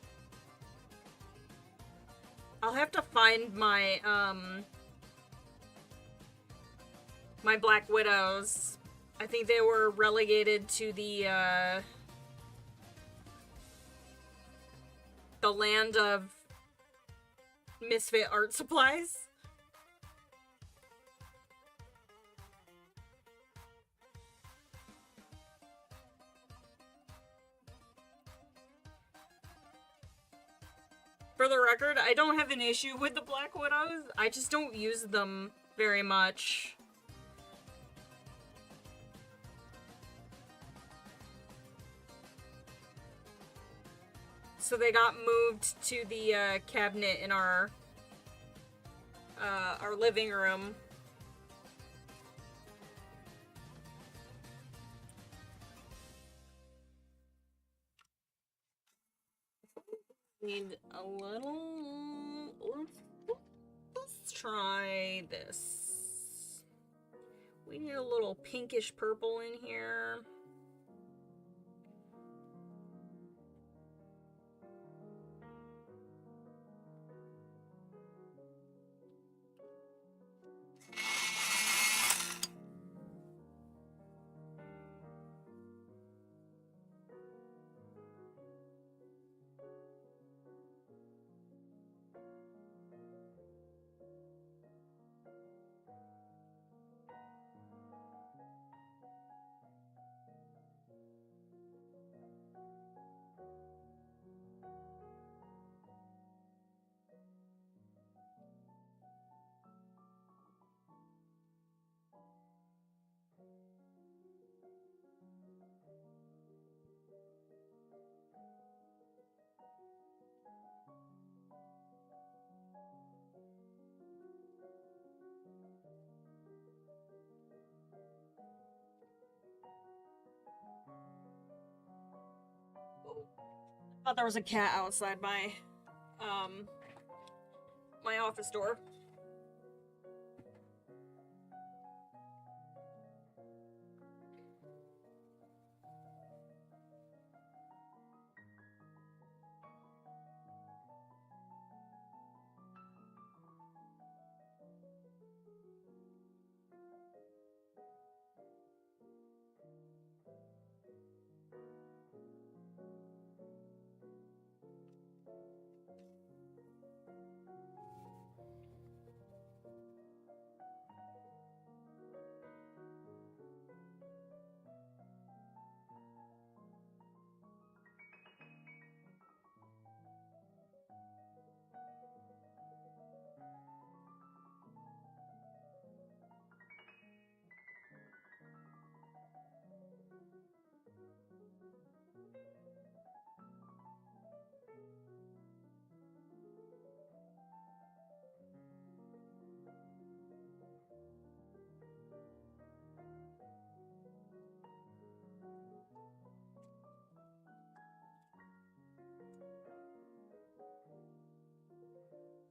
I'll have to find my, my Black Widows. I think they were relegated to the land of misfit art supplies. For the record, I don't have an issue with the Black Widows. I just don't use them very much. So they got moved to the cabinet in our living room. Need a little... Let's try this. We need a little pinkish purple in here. I thought there was a cat outside my, my office door.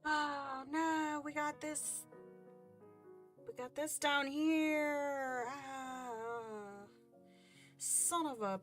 Oh no, we got this. We got this down here. Ah, son of a...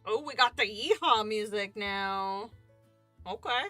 Oh, we got the yeehaw music now. Okay.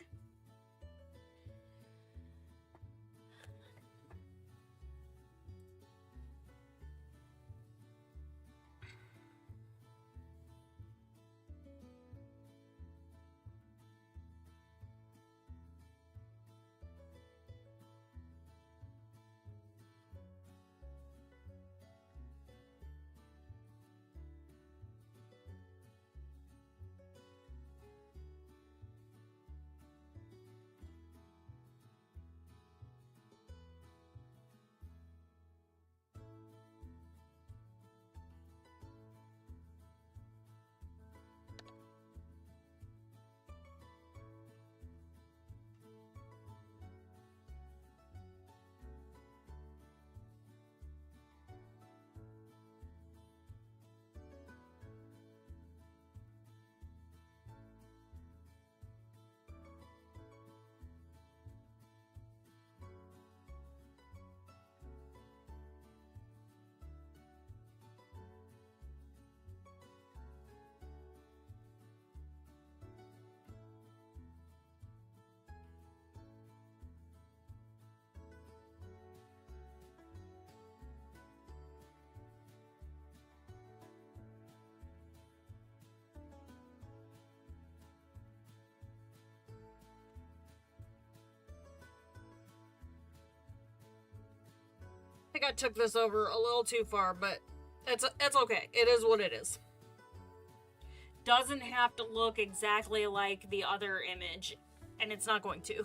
I took this over a little too far, but it's okay. It is what it is. Doesn't have to look exactly like the other image, and it's not going to.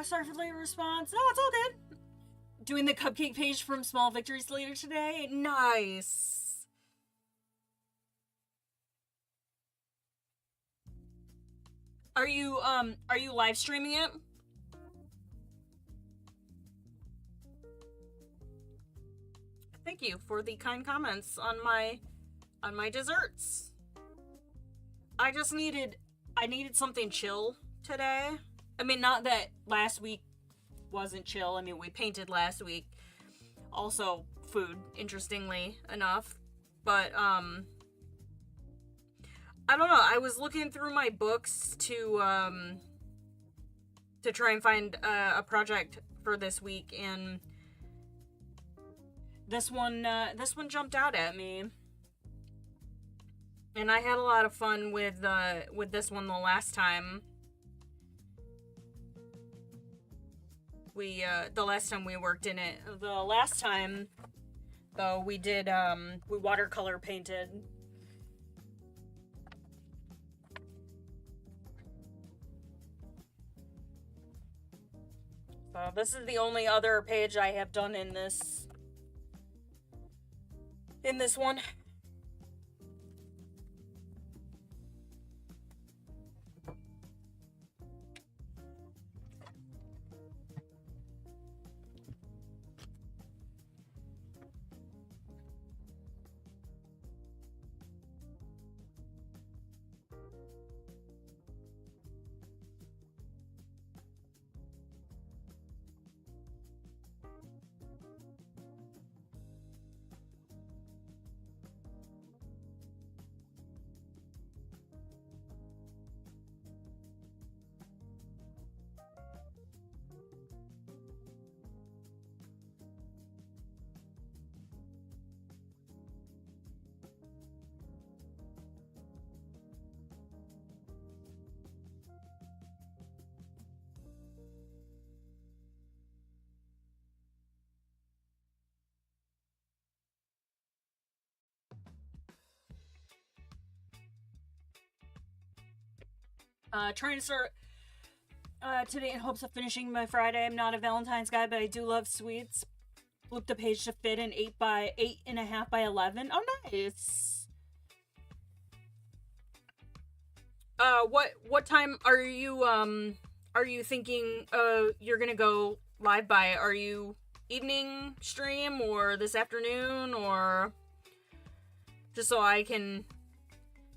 Sorry for the late response. No, it's all good. Doing the cupcake page from Small Victories later today. Nice. Are you live streaming it? Thank you for the kind comments on my desserts. I needed something chill today. I mean, not that last week wasn't chill. I mean, we painted last week. Also, food, interestingly enough. But, I don't know. I was looking through my books to try and find a project for this week, and this one jumped out at me. And I had a lot of fun with this one the last time. The last time we worked in it. The last time, though, we did, we watercolor painted. So this is the only other page I have done in this one. Trying to start today in hopes of finishing my Friday. I'm not a Valentine's guy, but I do love sweets. Flipped the page to fit an 8.5 by 11. Oh, nice. What time are you thinking you're gonna go live by? Are you evening stream or this afternoon, or just so I can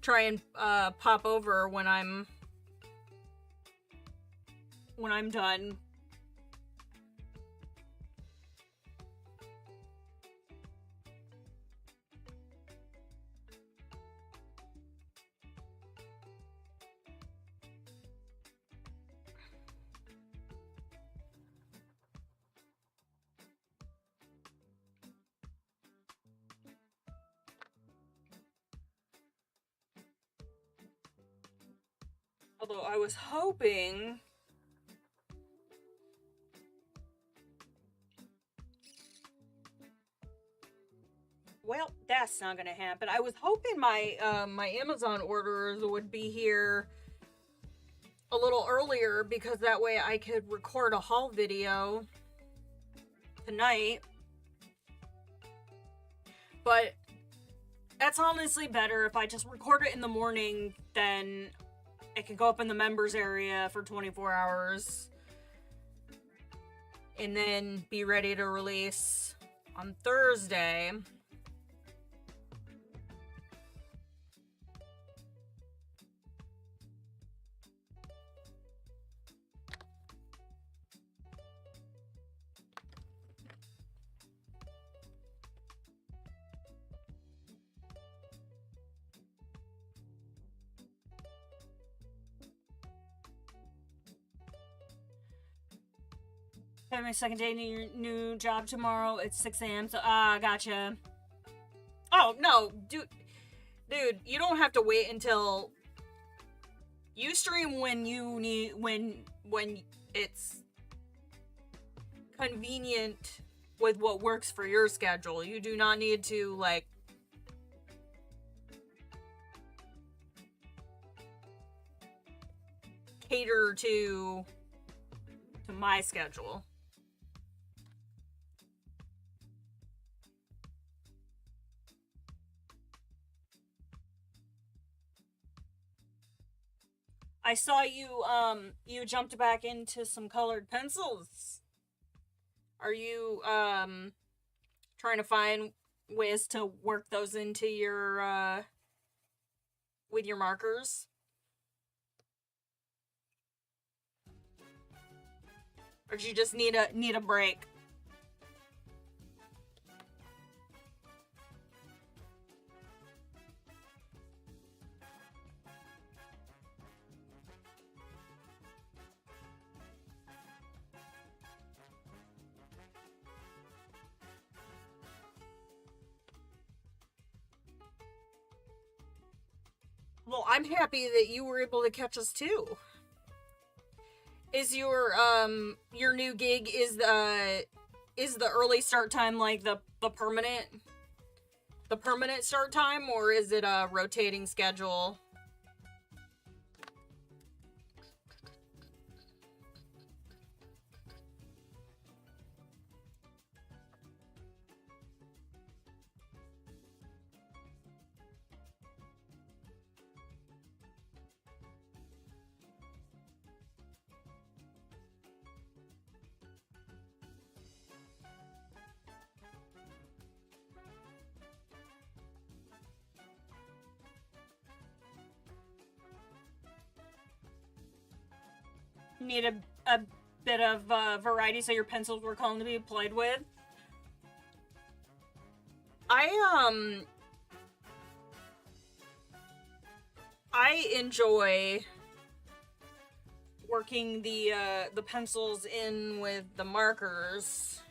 try and pop over when I'm done? Although I was hoping... Well, that's not gonna happen. I was hoping my my Amazon orders would be here a little earlier, because that way I could record a haul video tonight. But that's honestly better if I just record it in the morning, then it can go up in the members area for 24 hours and then be ready to release on Thursday. I have my second day in your new job tomorrow. It's 6 a.m. So, gotcha. Oh, no. Dude, you don't have to wait until you stream when you need, when it's convenient with what works for your schedule. You do not need to, like, cater to my schedule. I saw you, you jumped back into some colored pencils. Are you, trying to find ways to work those into your, with your markers? Or do you just need a break? Well, I'm happy that you were able to catch us too. Is your new gig, is the early start time like the permanent start time, or is it a rotating schedule? Need a bit of variety so your pencils were calling to be played with. I enjoy working the pencils in with the markers.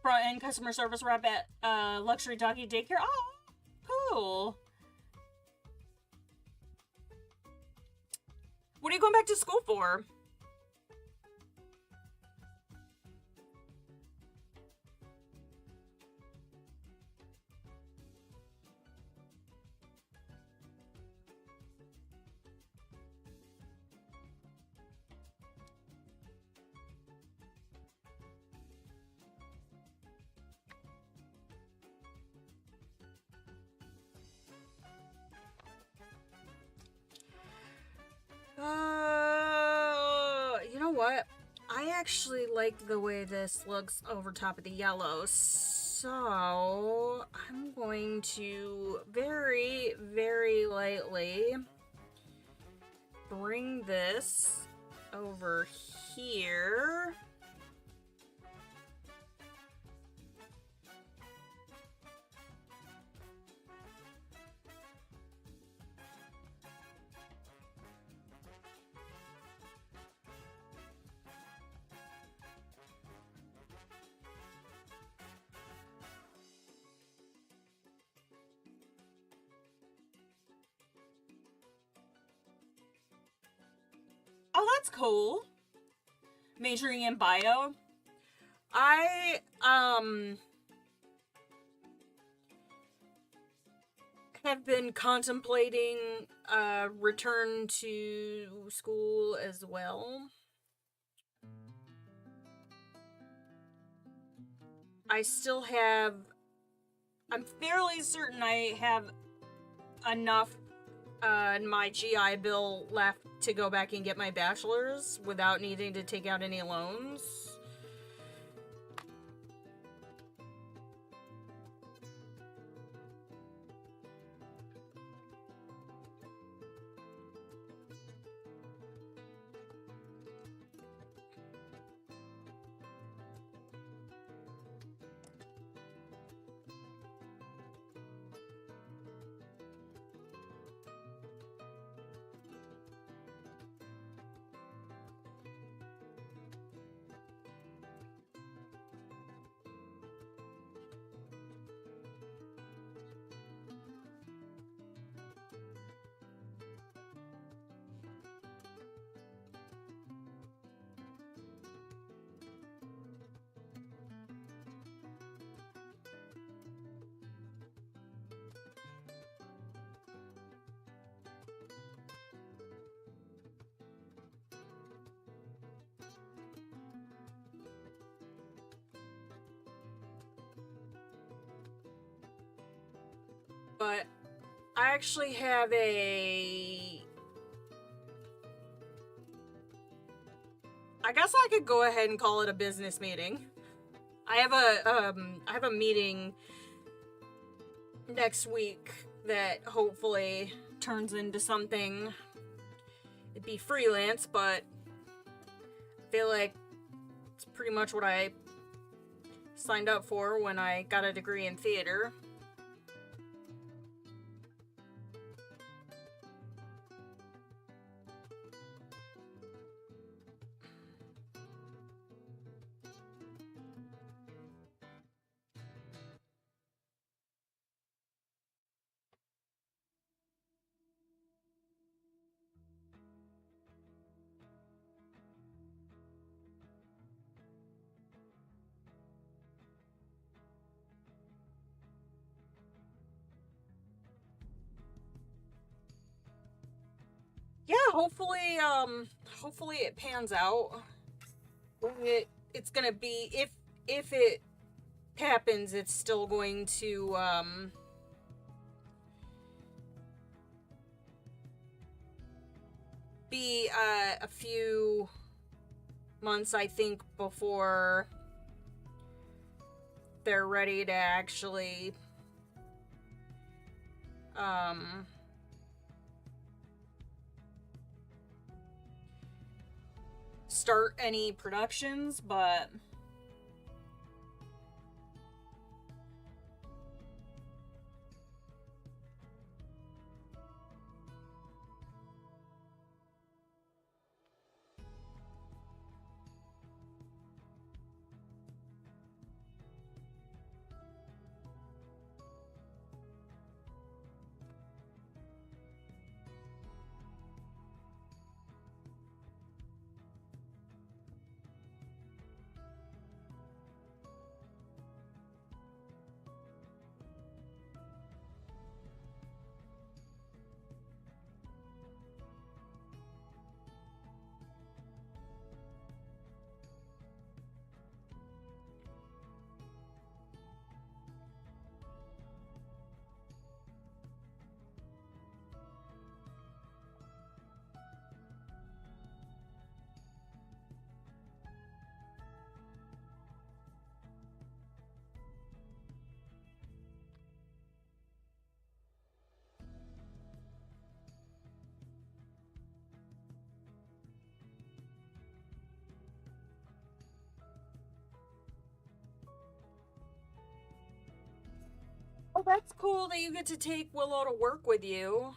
Front end customer service rep at luxury doggy daycare. Oh, cool. are you going back to school for? You know what? I actually like the way this looks over top of the yellow, so I'm going to very, very lightly bring this over here. Oh, that's cool. Majoring in bio. I have been contemplating return to school as well. I still have, I'm fairly certain I have enough in my GI Bill left to go back and get my bachelor's without needing to take out any loans. But I actually have I guess I could go ahead and call it a business meeting. I have a meeting next week that hopefully turns into something. It'd be freelance, but I feel like it's pretty much what I signed up for when I got a degree in theater. Yeah, hopefully it pans out. It's gonna be, if it happens, it's still going to be a few months, I think, before they're ready to actually start any productions, but that's cool that you get to take Willow to work with you.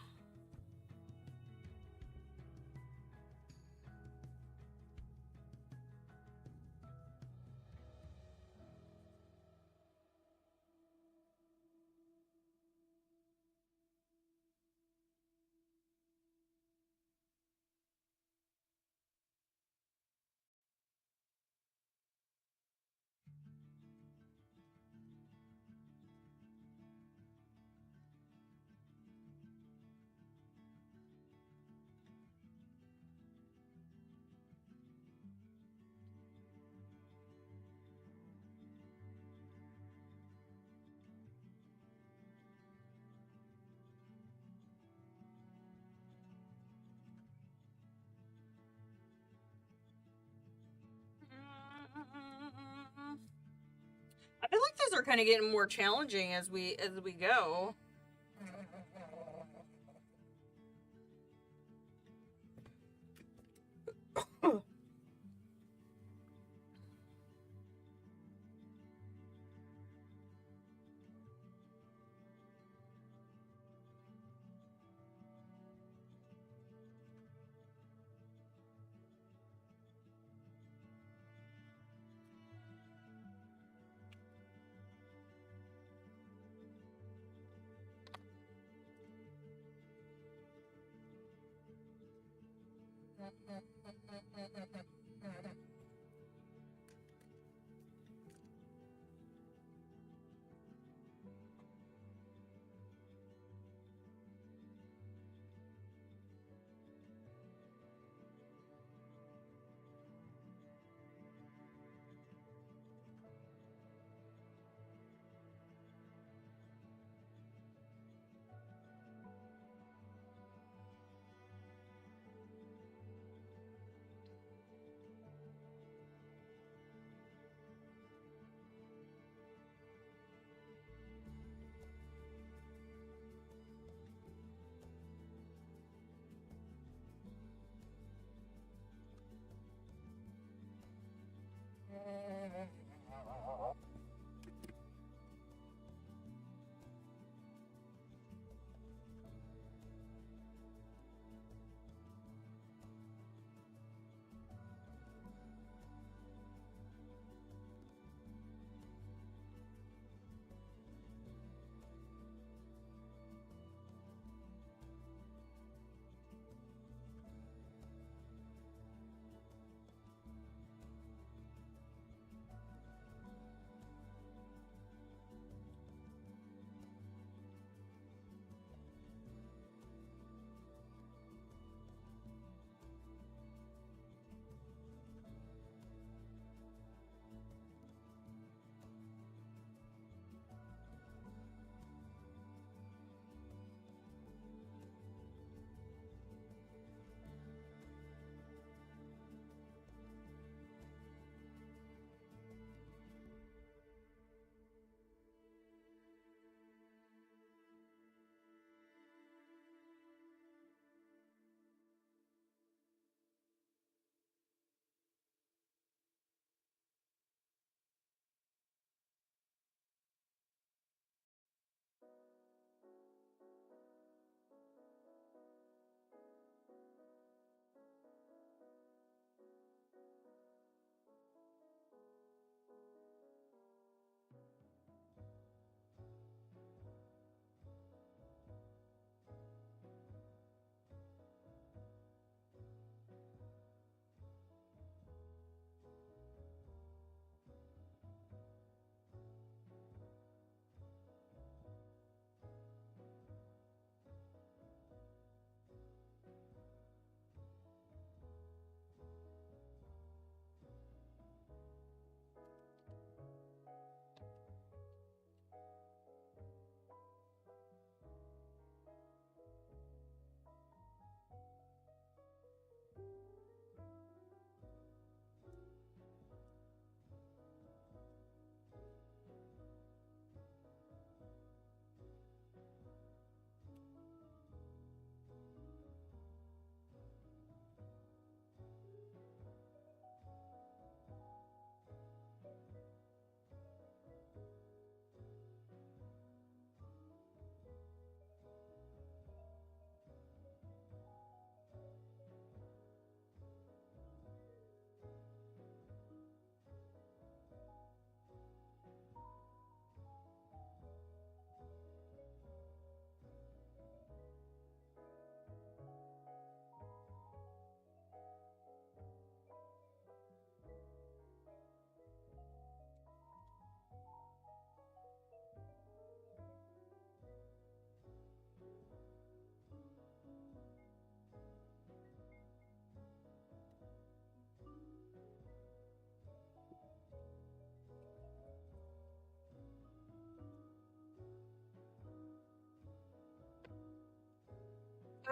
I feel like those are kind of getting more challenging as we go.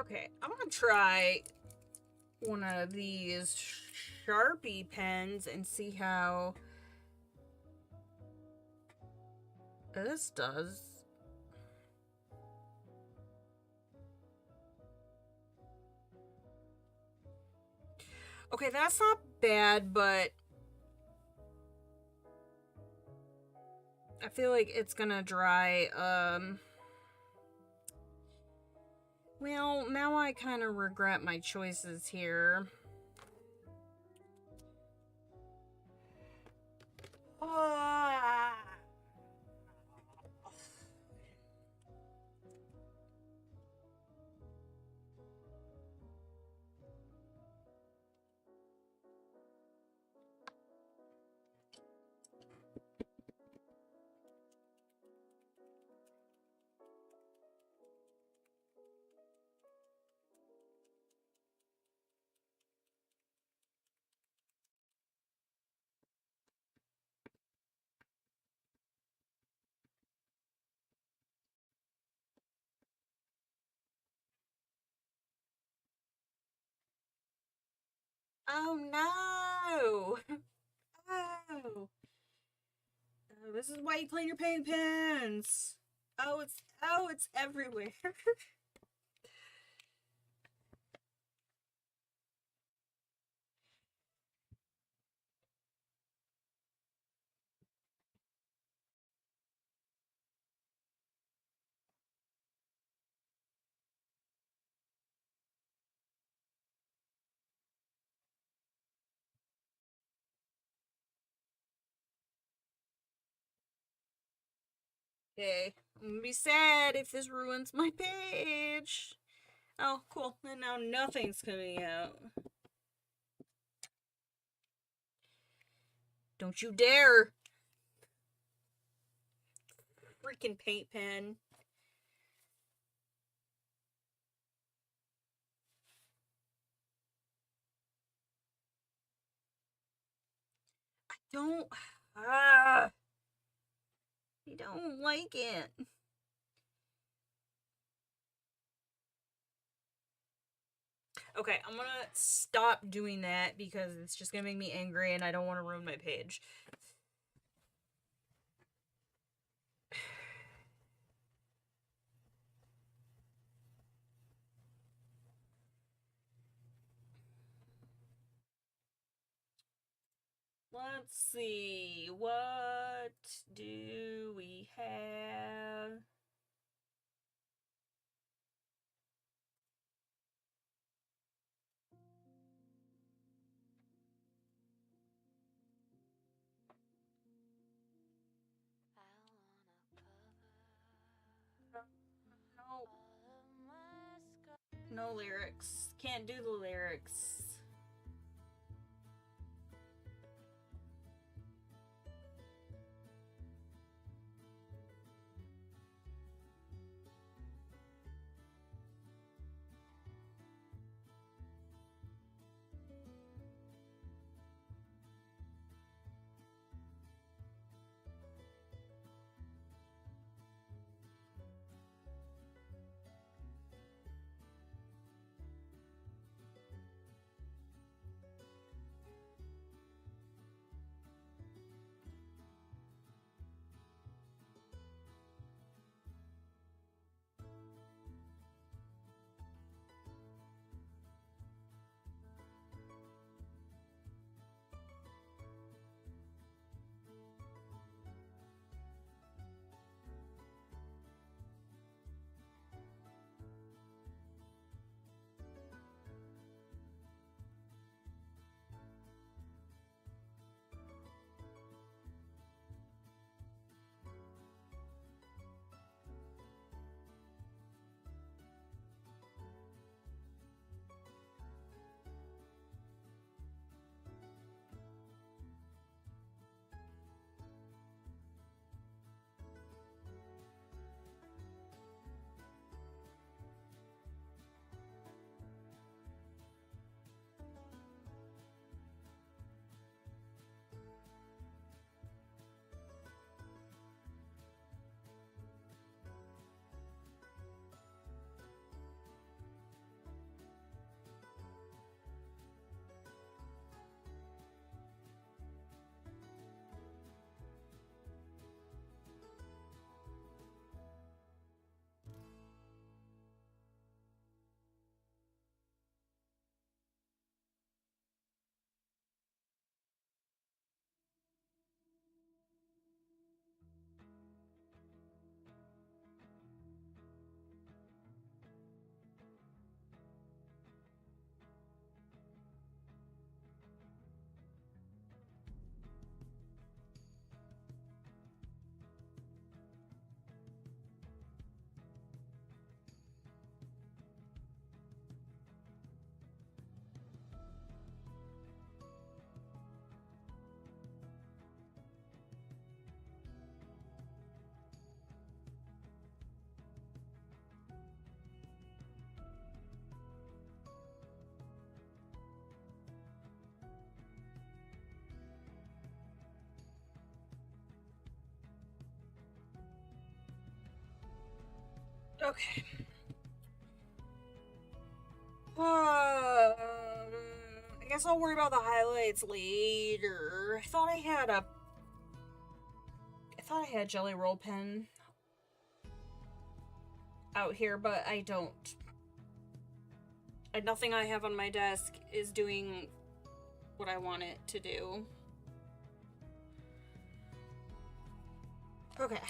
Okay, I'm gonna try one of these Sharpie pens and see how this does. Okay, that's not bad, but I feel like it's gonna dry. Well, now I kind of regret my choices here. Oh no! Oh. Oh, this is why you clean your paint pens. Oh, it's everywhere. Okay, I'm gonna be sad if this ruins my page. Oh, cool. And now nothing's coming out. Don't you dare! Freaking paint pen. I don't. Ah! I don't like it. Okay, I'm gonna stop doing that because it's just gonna make me angry and I don't want to ruin my page. Let's see, what do we have? No, no lyrics. Can't do the lyrics. Okay. I guess I'll worry about the highlights later. I thought I had a Jelly Roll pen out here, but I don't. And nothing I have on my desk is doing what I want it to do. Okay.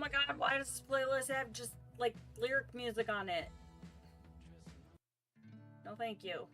my god, why does this playlist have just, like, lyric music on it? No, thank you.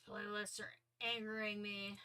Playlists are angering me.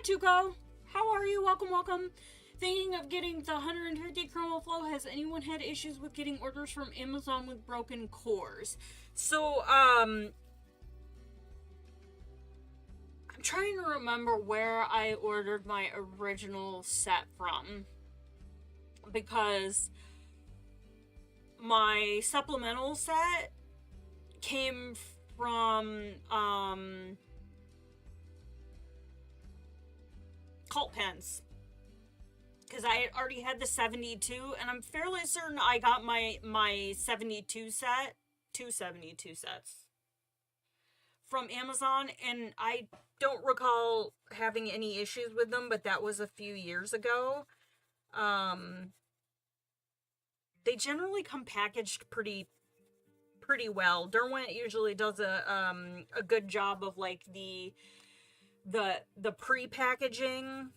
Tuco. How are you? Welcome, welcome. Thinking of getting the 150 Chromaflow. Has anyone had issues with getting orders from Amazon with broken cores? So, I'm trying to remember where I ordered my original set from, because my supplemental set came from Cult Pens, because I had already had the 72, and I'm fairly certain I got my 72 set, 272 sets from Amazon, and I don't recall having any issues with them, but that was a few years ago. They generally come packaged pretty well. Derwent usually does a good job of like the pre-packaging.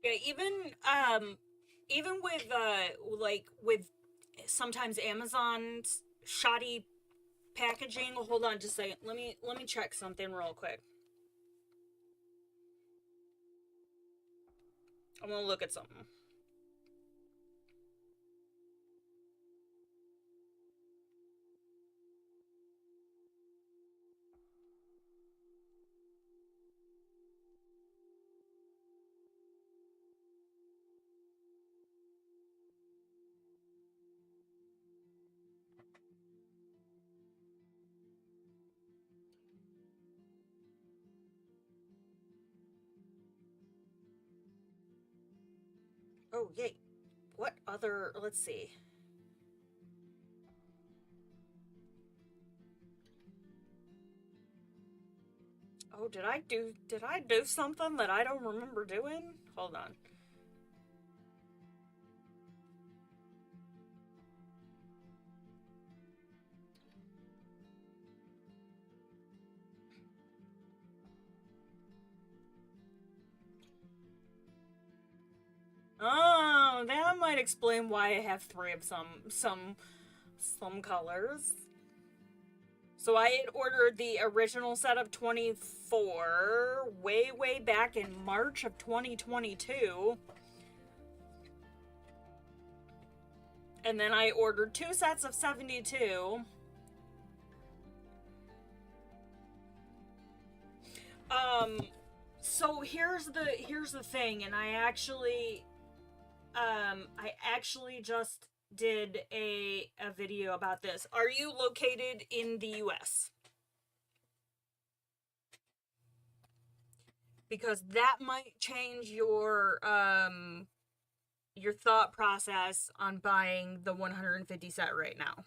Yeah, even with like with sometimes Amazon's shoddy packaging. Hold on just a second. Let me check something real quick. I'm gonna look at something. Oh, yay. What other, let's see. Oh, did I do something that I don't remember doing? Hold on. Oh, that might explain why I have three of some colors. So I had ordered the original set of 24 way back in March of 2022. And then I ordered two sets of 72. So here's the thing, and I actually just did a video about this. Are you located in the US? Because that might change your thought process on buying the 150 set right now.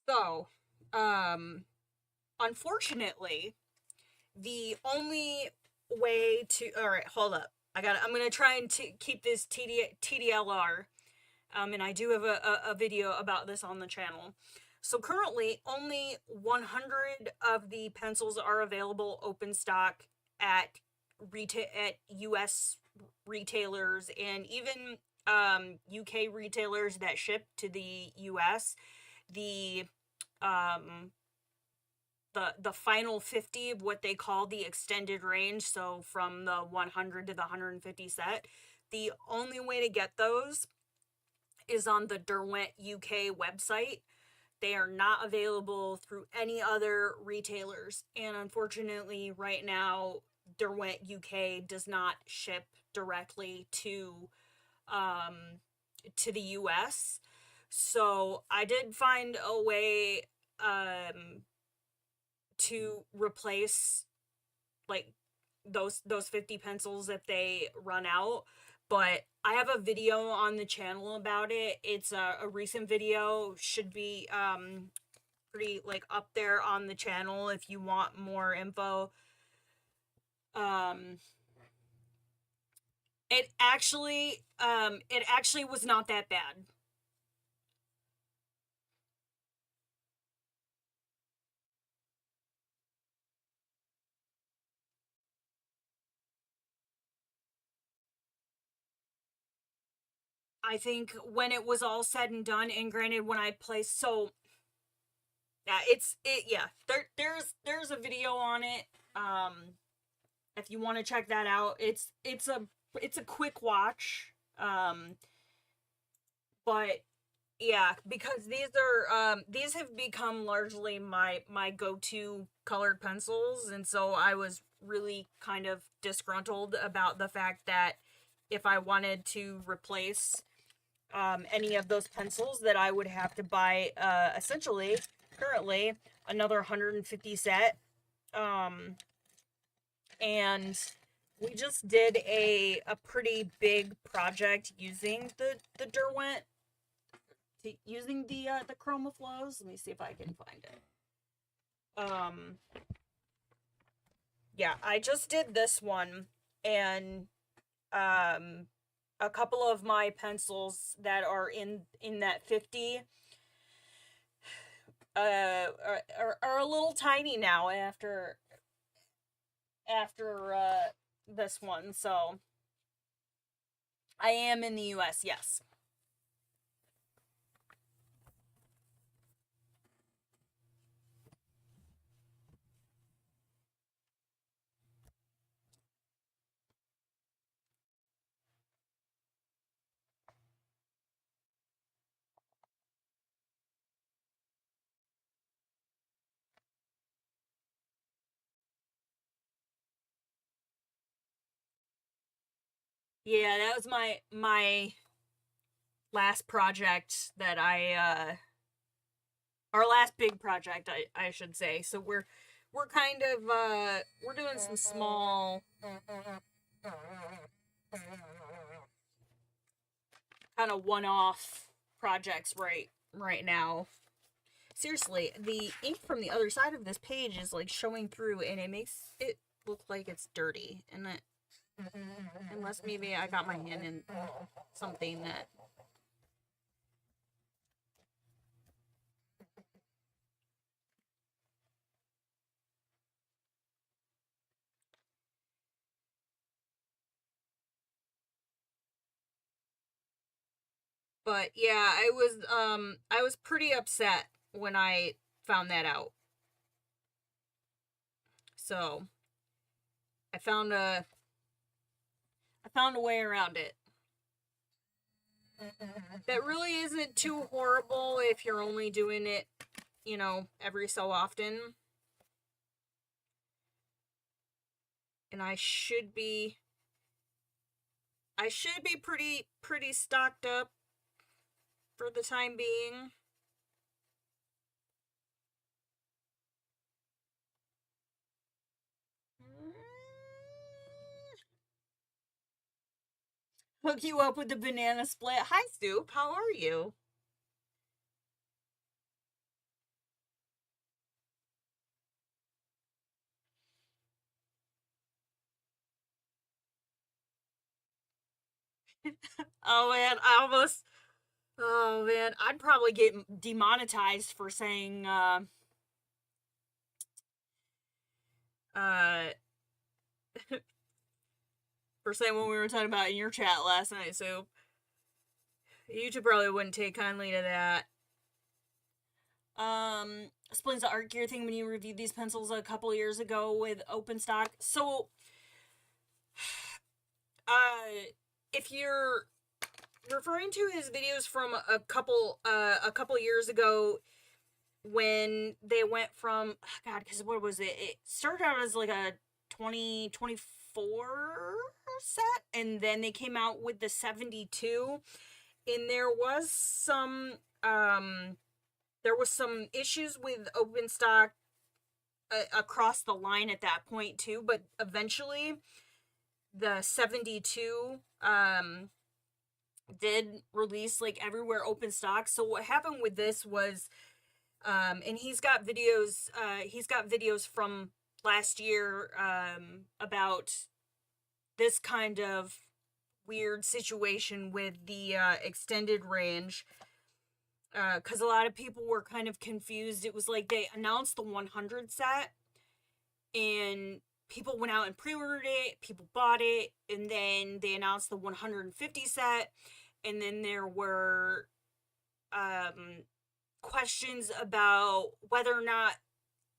So, unfortunately, the only way to, all right, hold up. I'm going to try and keep this TDLR. And I do have a video about this on the channel. So currently, only 100 of the pencils are available open stock at US retailers, and even UK retailers that ship to the US. The the final 50 of what they call the extended range, so from the 100 to the 150 set, the only way to get those is on the Derwent UK website. They are not available through any other retailers, and unfortunately right now Derwent UK does not ship directly to the US. So I did find a way to replace like those 50 pencils if they run out. But I have a video on the channel about it. It's a recent video, should be pretty like up there on the channel if you want more info. Um it actually was not that bad. I think when it was all said and done, and granted, when I placed, so yeah, yeah. There's a video on it. If you want to check that out, it's a quick watch. But yeah, because these have become largely my go-to colored pencils, and so I was really kind of disgruntled about the fact that if I wanted to replace any of those pencils, that I would have to buy essentially currently another 150 set. And we just did a pretty big project using the Derwent, using the Chromaflows. Let me see if I can find it. Yeah, I just did this one, and a couple of my pencils that are in that 50 are a little tiny now after this one. So I am in the US, yes. Yeah, that was my last project that our last big project, I should say. So we're kind of we're doing some small kind of one-off projects right now. Seriously, the ink from the other side of this page is like showing through, and it makes it look like it's dirty, and it, unless maybe I got my hand in something that. But yeah, I was pretty upset when I found that out. So I found a way around it. That really isn't too horrible if you're only doing it, every so often. And I should be pretty stocked up for the time being. Hook you up with the banana split. Hi, Stoop. How are you? Oh man, oh man, I'd probably get demonetized for saying uh for saying what we were talking about in your chat last night. So YouTube probably wouldn't take kindly to that. Explains the art gear thing when you reviewed these pencils a couple years ago with open stock. So if you're referring to his videos from a couple years ago, when they went from, God, because what was it? It started out as like a 2024 set, and then they came out with the 72, and there was some issues with open stock across the line at that point too, but eventually the 72 did release like everywhere open stock. So what happened with this was and he's got videos from last year about this kind of weird situation with the extended range, because a lot of people were kind of confused. It was like they announced the 100 set and people went out and pre-ordered it, people bought it, and then they announced the 150 set, and then there were questions about whether or not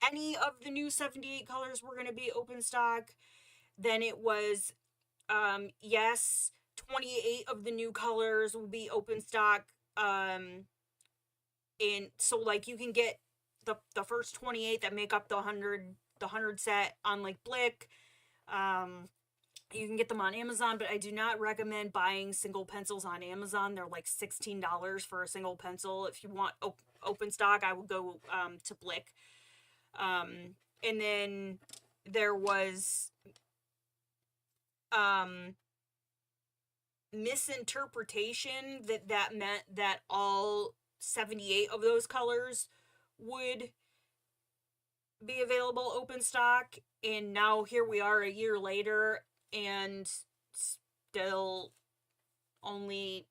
any of the new 78 colors were going to be open stock. Then it was yes, 28 of the new colors will be open stock, and so like you can get the first 28 that make up the 100 set on like Blick. You can get them on Amazon, but I do not recommend buying single pencils on Amazon. They're like $16 for a single pencil. If you want open stock, I would go to Blick. And then there was misinterpretation that meant that all 78 of those colors would be available open stock, and now here we are a year later and still only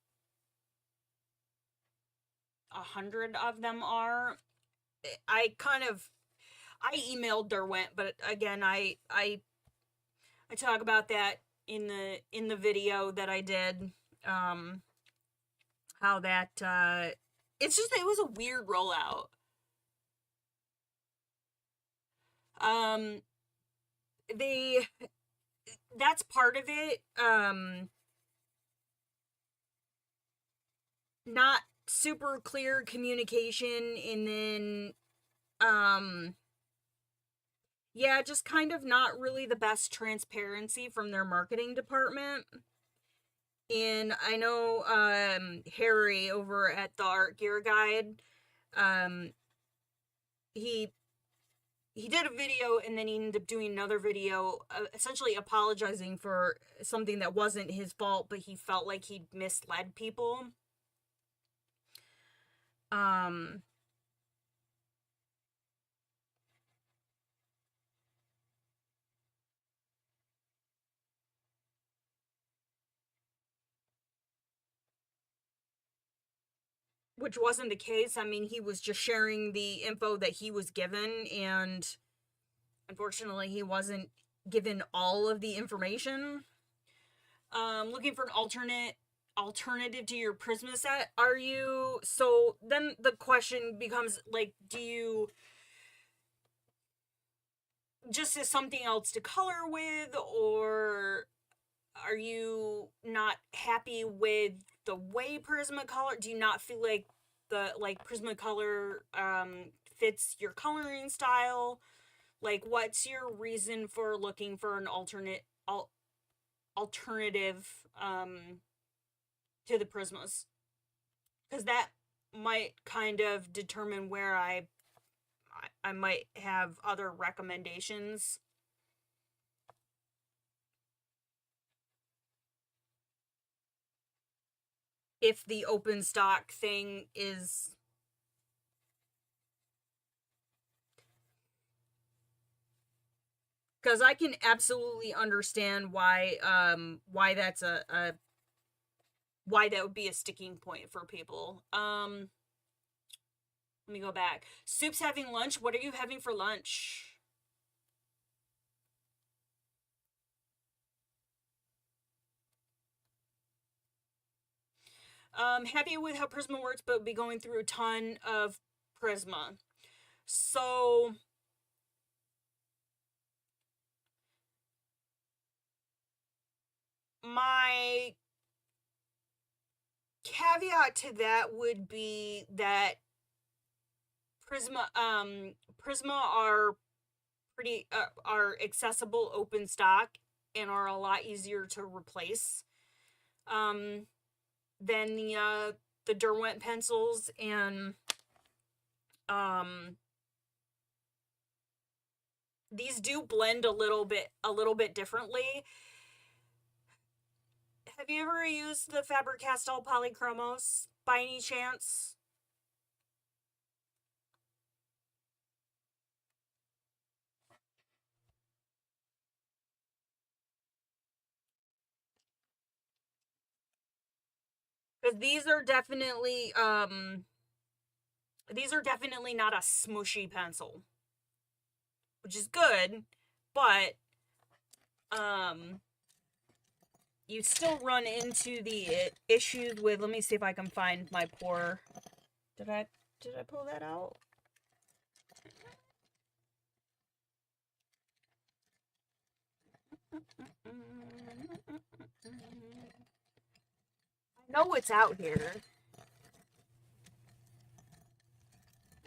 100 of them are. I emailed Derwent, but again, I talk about that in the video that I did, how that it was a weird rollout. That's part of it. Not super clear communication, and then yeah, just kind of not really the best transparency from their marketing department. And I know Harry over at the Art Gear Guide, he did a video, and then he ended up doing another video essentially apologizing for something that wasn't his fault, but he felt like he'd misled people. Which wasn't the case. I mean, he was just sharing the info that he was given, and unfortunately he wasn't given all of the information. Looking for an alternative to your Prisma set. Are you? So then the question becomes, like, do you just as something else to color with, or are you not happy with the way Prismacolor? Do you not feel like the Prismacolor fits your coloring style? Like, what's your reason for looking for an alternative to the Prismas? Because that might kind of determine where I might have other recommendations. If the open stock thing is, because I can absolutely understand why that's why that would be a sticking point for people. Let me go back. Soup's having lunch. What are you having for lunch? Happy with how Prisma works, but be going through a ton of Prisma. So my caveat to that would be that Prisma are are accessible, open stock, and are a lot easier to replace um, than the Derwent pencils, and um, these do blend a little bit differently. Have you ever used the Faber-Castell Polychromos by any chance? Because these are definitely not a smushy pencil, which is good, but um you still run into the issues with, let me see if I can find my pour. Did I pull that out? I know it's out here.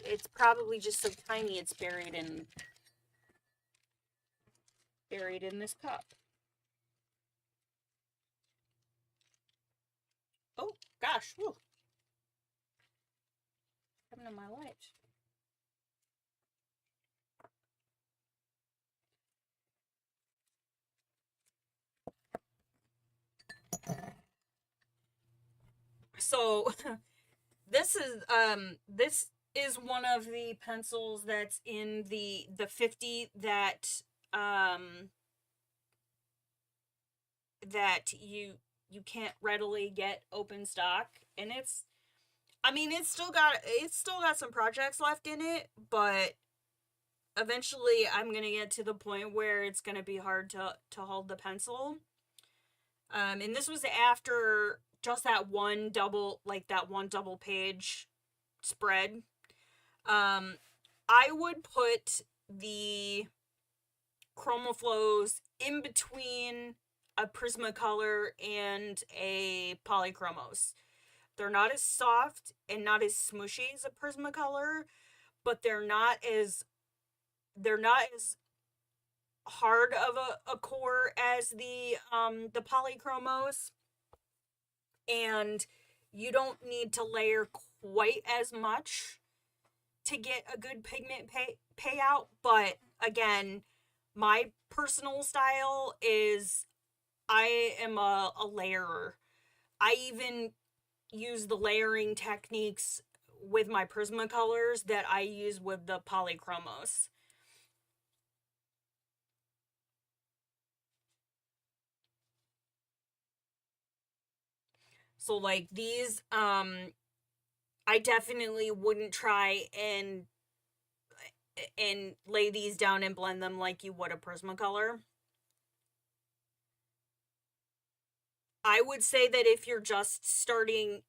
It's probably just so tiny it's buried in this cup. Oh gosh, whew. What's happened to my light? So this is one of the pencils that's in the 50 that you can't readily get open stock, and it's still got some projects left in it, but eventually I'm gonna get to the point where it's gonna be hard to hold the pencil. And this was after just that one double page spread. I would put the Chromaflows in between a Prismacolor and a Polychromos. They're not as soft and not as smushy as a Prismacolor, but they're not as hard of a core as the Polychromos, and you don't need to layer quite as much to get a good pigment payout. But again, my personal style is I am a layerer. I even use the layering techniques with my Prismacolors that I use with the Polychromos. So like these, I definitely wouldn't try and lay these down and blend them like you would a Prismacolor. I would say that if you're just starting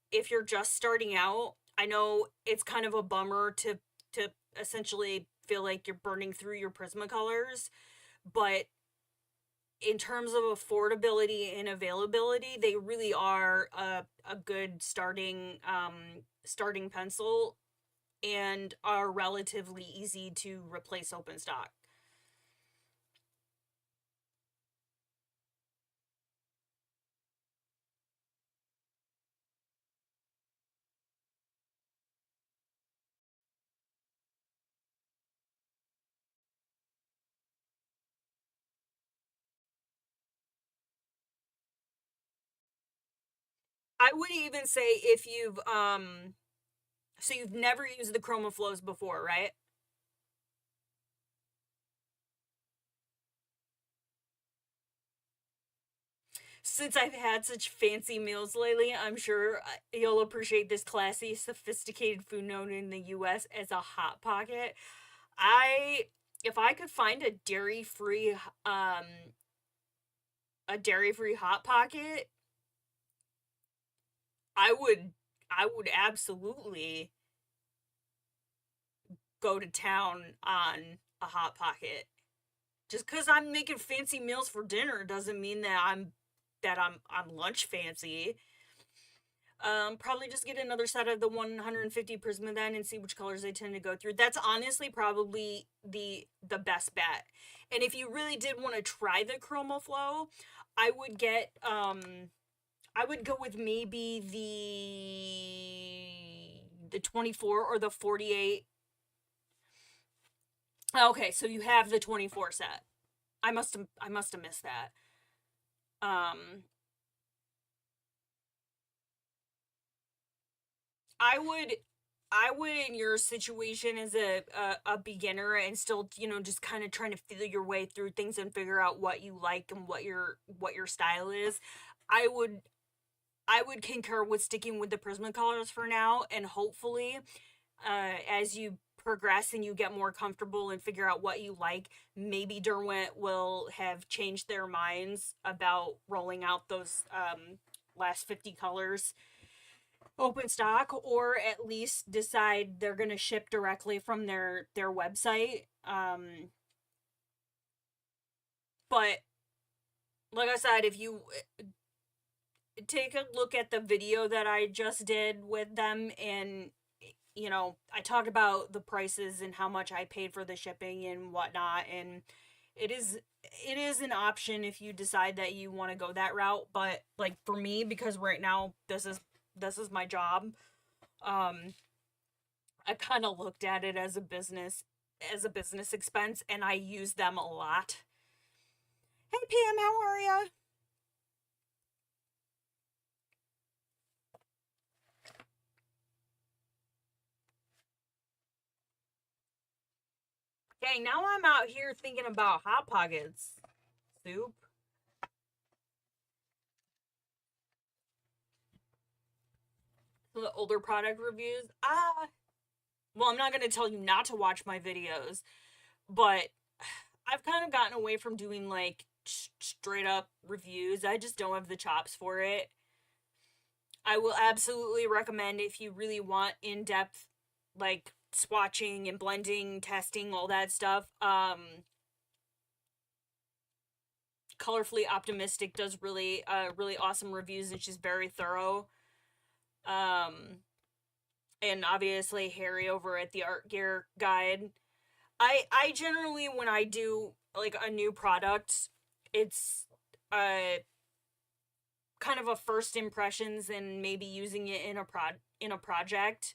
out, I know it's kind of a bummer to essentially feel like you're burning through your Prismacolors, but in terms of affordability and availability, they really are a good starting pencil, and are relatively easy to replace open stock. I would even say if you've never used the Chromaflows before, right? Since I've had such fancy meals lately, I'm sure you'll appreciate this classy, sophisticated food known in the US as a hot pocket. I if I could find um a dairy-free hot pocket, I would absolutely go to town on a hot pocket. Just cuz I'm making fancy meals for dinner doesn't mean that I'm lunch fancy. Probably just get another set of the 150 Prisma then and see which colors they tend to go through. That's honestly probably the best bet. And if you really did want to try the Chromaflow, I would get I would go with maybe the 24 or the 48. Okay, so you have the 24 set. I must have missed that. I would in your situation as a beginner and still, you know, just kind of trying to feel your way through things and figure out what you like and what your style is. I would concur with sticking with the Prismacolors for now, and hopefully as you progress and you get more comfortable and figure out what you like, maybe Derwent will have changed their minds about rolling out those last 50 colors open stock, or at least decide they're going to ship directly from their website. But like I said, if you take a look at the video that I just did with them, and you know, I talked about the prices and how much I paid for the shipping and whatnot, and it is an option if you decide that you want to go that route. But like for me, because right now this is my job, I kind of looked at it as a business expense, and I use them a lot. Hey Pam, how are ya? Dang, now I'm out here thinking about Hot Pockets soup. The older product reviews. Well, I'm not going to tell you not to watch my videos, but I've kind of gotten away from doing like straight up reviews. I just don't have the chops for it. I will absolutely recommend, if you really want in-depth like swatching and blending, testing, all that stuff. Colorfully Optimistic does really awesome reviews, and she's very thorough. And obviously Harry over at the Art Gear Guide. I generally, when I do like a new product, it's kind of a first impressions and maybe using it in a project.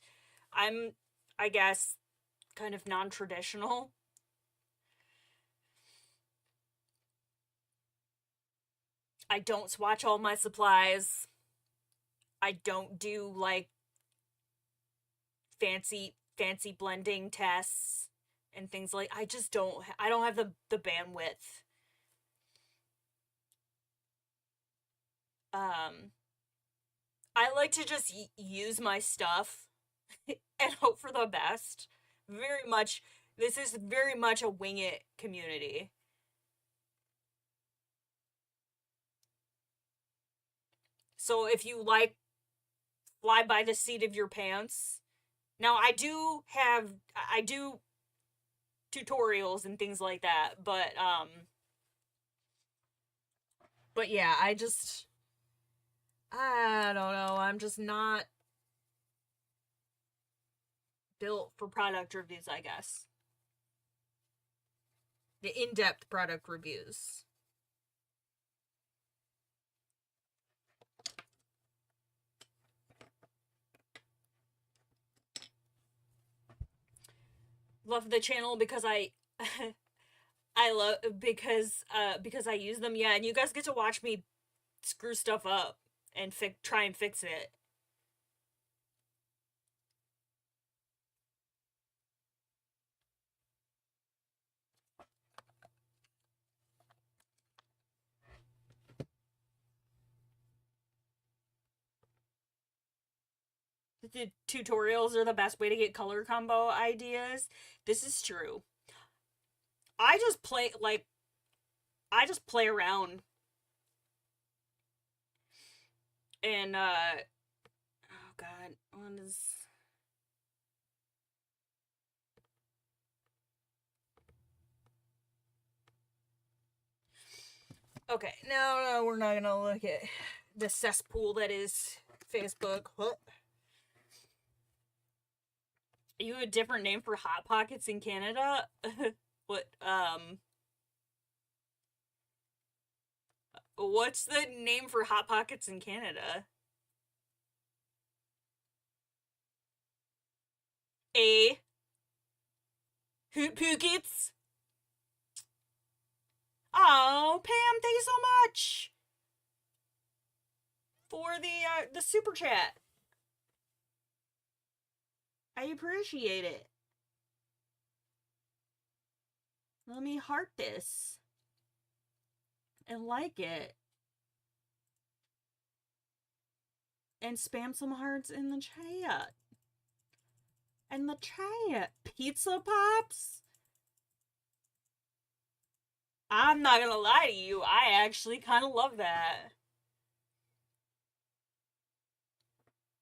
I'm, I guess, kind of non-traditional. I don't swatch all my supplies. I don't do like fancy blending tests and things like. I just don't have the bandwidth. I like to just use my stuff and hope for the best. Very much, this is very much a wing it community. So if you like, fly by the seat of your pants. Now I do tutorials and things like that, but yeah, I don't know, I'm just not built for product reviews, I guess. The in-depth product reviews. Love the channel because I love because I use them, yeah, and you guys get to watch me screw stuff up and try and fix it. The tutorials are the best way to get color combo ideas. This is true. I just play around. And oh god, what is Okay, no, we're not gonna look at the cesspool that is Facebook. What? You have a different name for Hot Pockets in Canada? What, what's the name for Hot Pockets in Canada? A Hoot Pookets? Oh, Pam, thank you so much for the super chat. I appreciate it. Let me heart this and like it. And spam some hearts in the chat. And the chat. Pizza Pops? I'm not gonna lie to you, I actually kind of love that.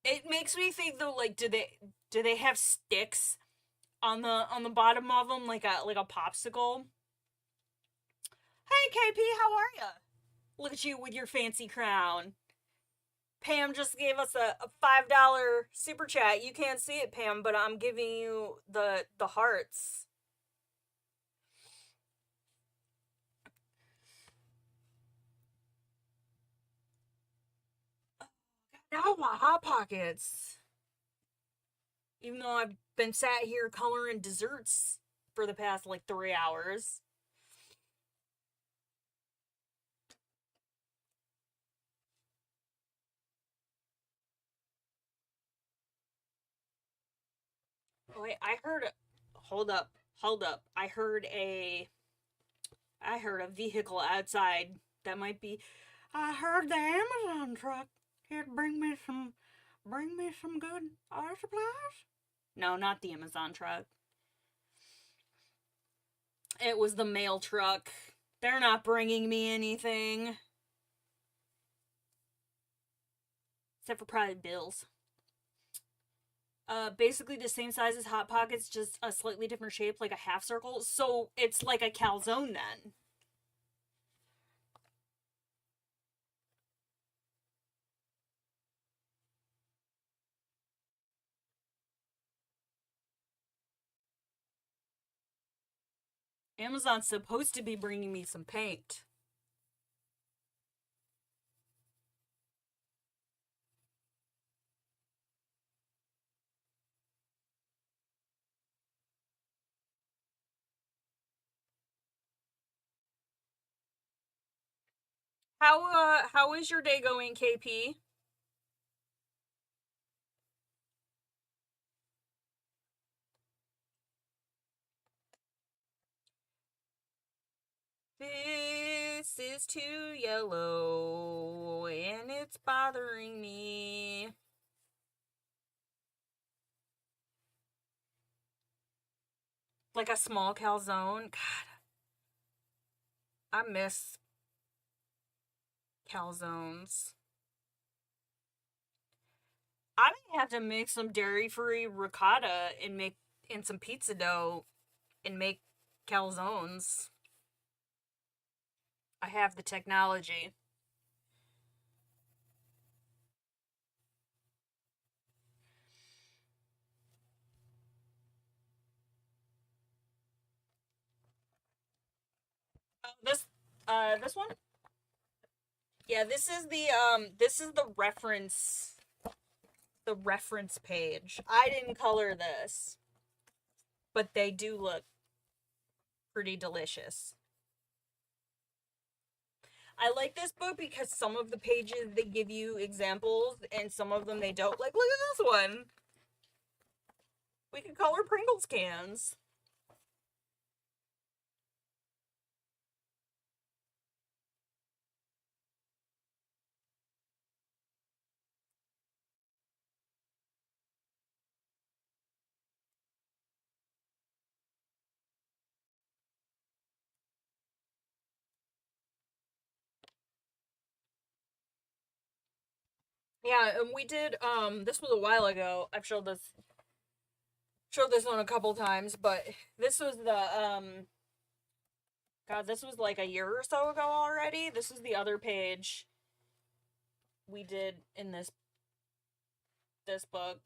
It makes me think though, like, do they have sticks on the bottom of them, like a popsicle? Hey KP, how are ya? Look at you with your fancy crown. Pam just gave us a $5 super chat. You can't see it, Pam, but I'm giving you the hearts. Now my Hot Pockets. Even though I've been sat here coloring desserts for the past like 3 hours. Oh, wait, I heard. Hold up. I heard a vehicle outside. That might be. I heard the Amazon truck. He'd bring me some good art supplies. No, not the Amazon truck. It was the mail truck. They're not bringing me anything. Except for probably bills. Basically the same size as Hot Pockets, just a slightly different shape, like a half circle. So it's like a calzone then. Amazon's supposed to be bringing me some paint. How is your day going, KP? This is too yellow and it's bothering me. Like a small calzone. God, I miss calzones. I may have to make some dairy-free ricotta and make in some pizza dough and make calzones. I have the technology. This one? Yeah, this is the reference page. I didn't color this, but they do look pretty delicious. I like this book because some of the pages they give you examples and some of them they don't. Like, look at this one. We can color Pringles cans. Yeah, and we did this was a while ago. I've showed this one a couple times, but this was the God, this was like a year or so ago already. This is the other page we did in this this book.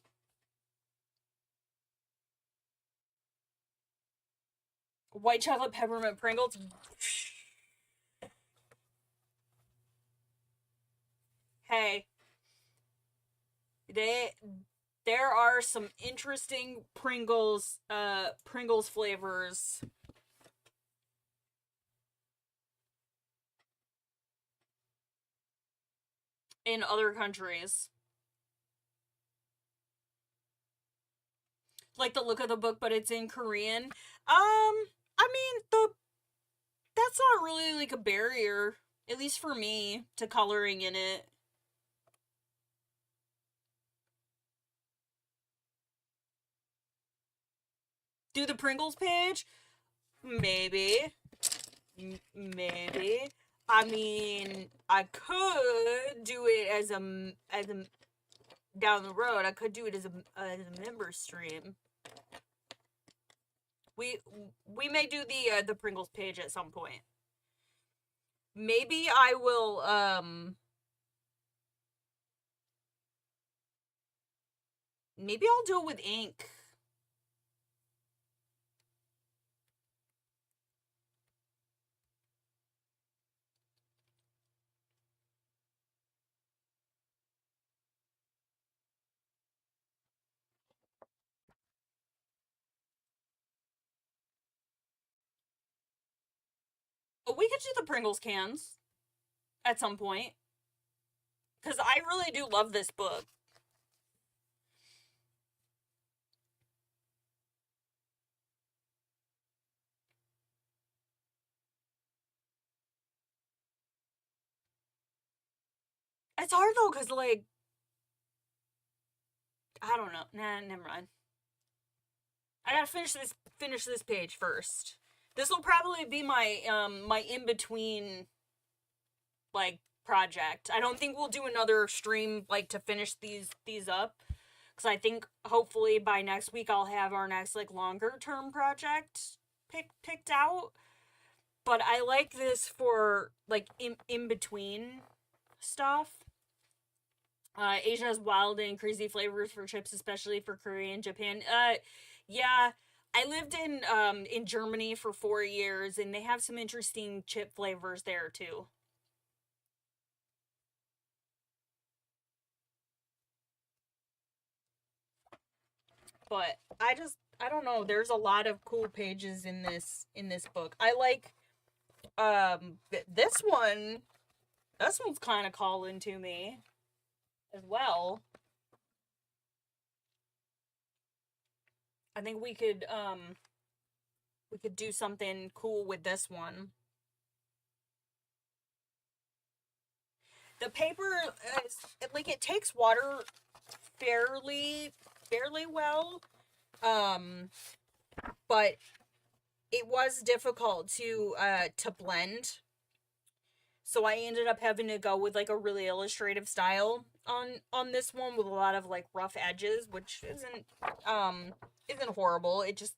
White chocolate peppermint Pringles. Hey, they there are some interesting Pringles flavors in other countries. Like the look of the book, but it's in Korean. I mean, that's not really like a barrier, at least for me, to coloring in it. Do the Pringles page? Maybe. Maybe. I mean, I could do it as a down the road. I could do it as a member stream. We we may do the Pringles page at some point. Maybe I will maybe I'll do it with ink. But we could do the Pringles cans at some point. Because I really do love this book. It's hard though, because, like, I don't know. Nah, never mind. I gotta finish this page first. This will probably be my in between, like, project. I don't think we'll do another stream, like, to finish these up, because I think hopefully by next week I'll have our next, like, longer term project picked out. But I like this for, like, in between stuff. Asia has wild and crazy flavors for chips, especially for Korea and Japan. Yeah, I lived in Germany for 4 years, and they have some interesting chip flavors there too. But I don't know. There's a lot of cool pages in this book. I like this one. This one's kind of calling to me as well. I think we could do something cool with this one. The paper is, like, it takes water fairly well. Um but it was difficult to blend. So I ended up having to go with, like, a really illustrative style on this one, with a lot of, like, rough edges, which isn't horrible. It's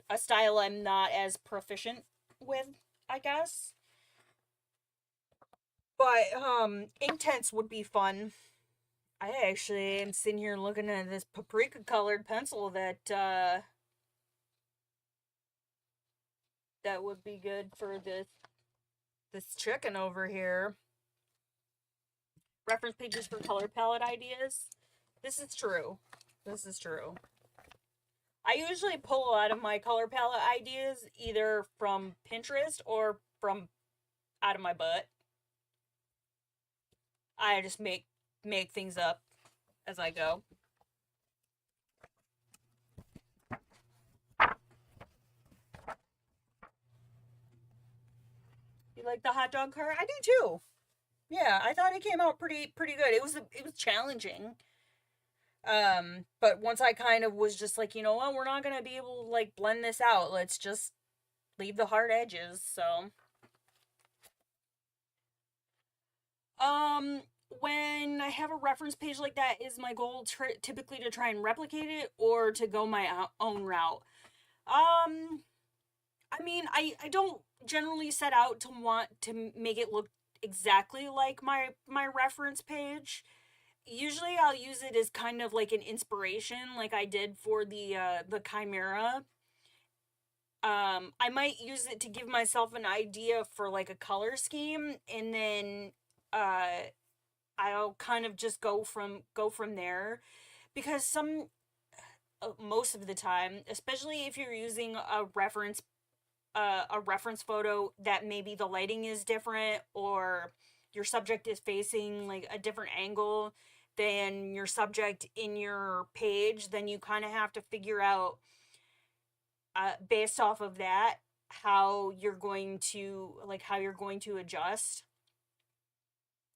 a style I'm not as proficient with, I guess. But Inktense would be fun. I actually am sitting here looking at this paprika colored pencil that would be good for this chicken over here. Reference pages for color palette ideas. This is true. This is true. I usually pull a lot of my color palette ideas either from Pinterest or from out of my butt. I just make things up as I go. You like the hot dog cart? I do too. Yeah, I thought it came out pretty good. It was challenging. But once I kind of was just like, you know what, we're not gonna be able to, like, blend this out. Let's just leave the hard edges. So, when I have a reference page like that, is my goal typically to try and replicate it, or to go my own route. Um, I mean, I don't generally set out to want to make it look exactly like my reference page. usually I'll use it as kind of like an inspiration, like I did for the Chimera. I might use it to give myself an idea for like a color scheme, and then uh I'll kind of just go from there, because most of the time, especially if you're using a reference photo that maybe the lighting is different, or your subject is facing like a different angle than your subject in your page, then you kind of have to figure out, based off of that, how you're going to adjust,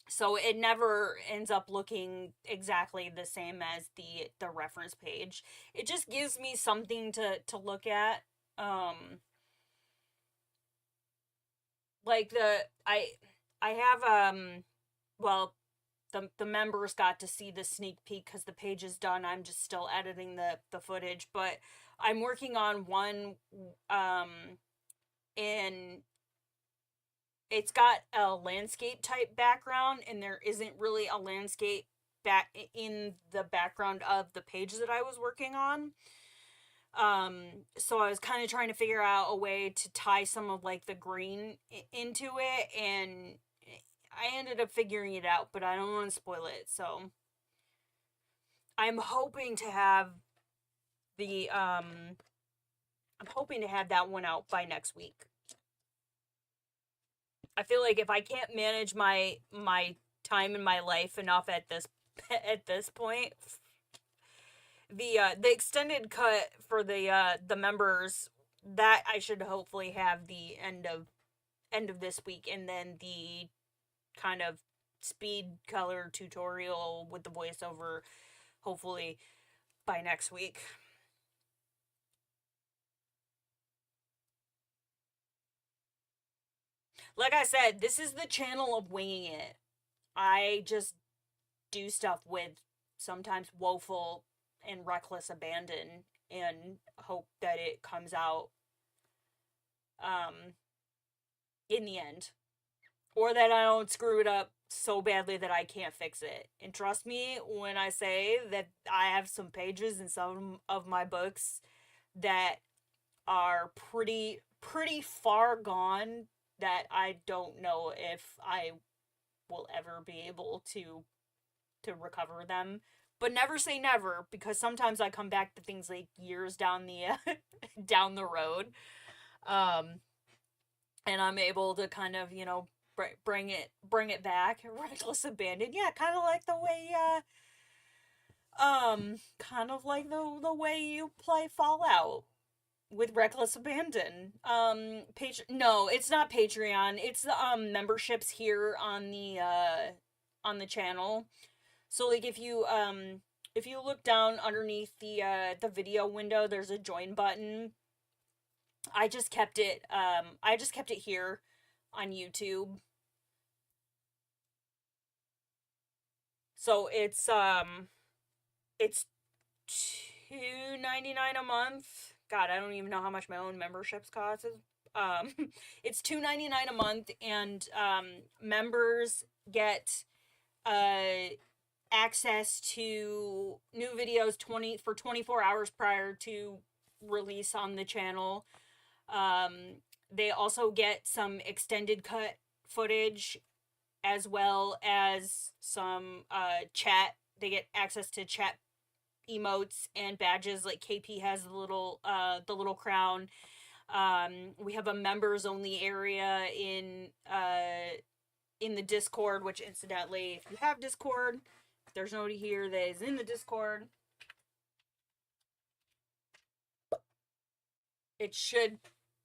so it never ends up looking exactly the same as the reference page. It just gives me something to look at. um like I have, well, the members got to see the sneak peek because the page is done. I'm just still editing the footage, but I'm working on one, um and it's got a landscape type background, and there isn't really a landscape back in the background of the page that I was working on. So I was kind of trying to figure out a way to tie some of like the green into it, and I ended up figuring it out, but I don't want to spoil it. So I'm hoping to have the I'm hoping to have that one out by next week. I feel like if I can't manage my time in my life enough at this at this point, the extended cut for the members, that I should hopefully have the end of this week, and then the kind of speed color tutorial with the voiceover hopefully by next week. Like I said, this is the channel of winging it. I just do stuff with sometimes woeful and reckless abandon, and hope that it comes out, um in the end, or that I don't screw it up so badly that I can't fix it. And trust me when I say that I have some pages in some of my books that are pretty far gone, that I don't know if I will ever be able to recover them. But never say never, because sometimes I come back to things like years down the down the road, um, and I'm able to kind of, bring it back. Reckless abandon, yeah, kind of like the way you play Fallout with reckless abandon. No, it's not Patreon. It's the memberships here on the channel. So like if you look down underneath the video window, there's a join button. I just kept it here on YouTube. So it's $2.99 a month. God, I don't even know how much my own memberships cost. Um, it's $2.99 a month, and members get uh access to new videos 24 hours prior to release on the channel. They also get some extended cut footage, as well as some chat. They get access to chat emotes and badges, like KP has the little crown. We have a members only area in the Discord, which incidentally, if you have Discord, if there's nobody here that is in the Discord, it should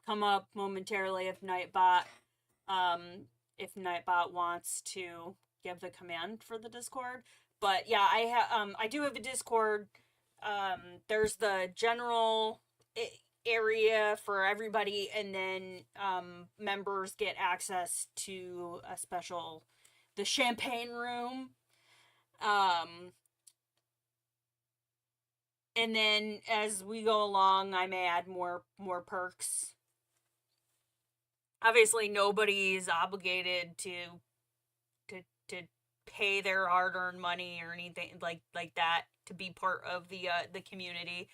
come up momentarily um if Nightbot wants to give the command for the Discord. But yeah, I do have a Discord. There's the general area for everybody, and then members get access to the champagne room. Um and then as we go along, I may add more perks. Obviously, nobody's obligated to pay their hard-earned money or anything like that to be part of the community.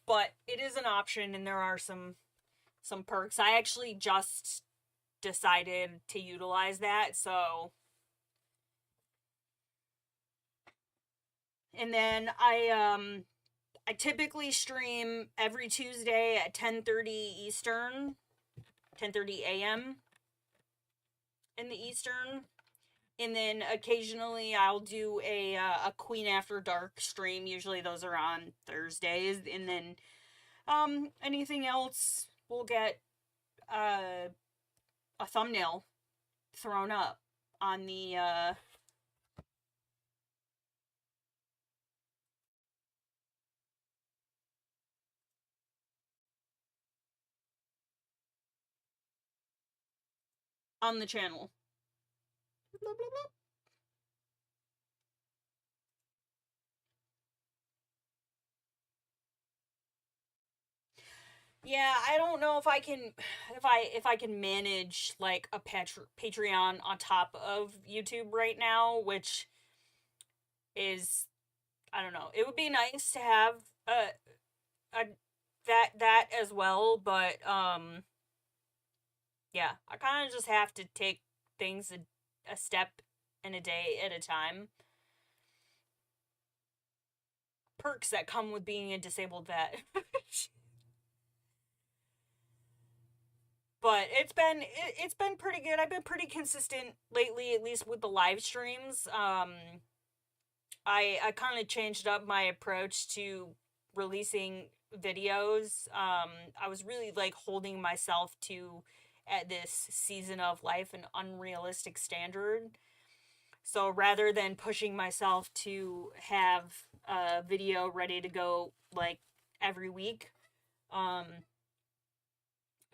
But it is an option, and there are some perks. I actually just decided to utilize that, so. And then I typically stream every Tuesday at 10:30 Eastern, 10:30 a.m. in the Eastern. And then occasionally I'll do a Queen After Dark stream. Usually those are on Thursdays. And then anything else will get a thumbnail thrown up on the on the channel. Blah, blah, blah. Yeah, I don't know if I can if I can manage like a Patreon on top of YouTube right now, which is, I don't know. It would be nice to have a that as well, but yeah, I kind of just have to take things a step and a day at a time. Perks that come with being a disabled vet. But it's been pretty good. I've been pretty consistent lately, at least with the live streams. I kind of changed up my approach to releasing videos. I was really like holding myself to, at this season of life, an unrealistic standard. So rather than pushing myself to have a video ready to go like every week, um,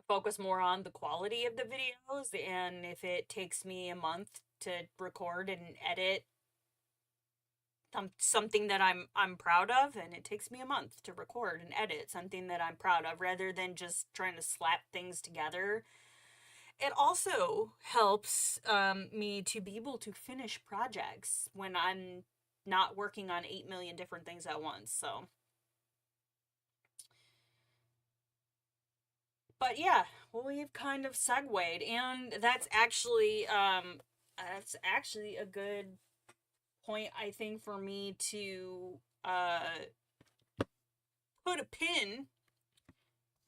focus more on the quality of the videos. And if it takes me a month to record and edit something that I'm proud of, and it takes me a month to record and edit something that I'm proud of, rather than just trying to slap things together. It also helps me to be able to finish projects when I'm not working on 8 million different things at once. So, but yeah, well, we've kind of segued, and that's actually a good point, I think, for me to put a pin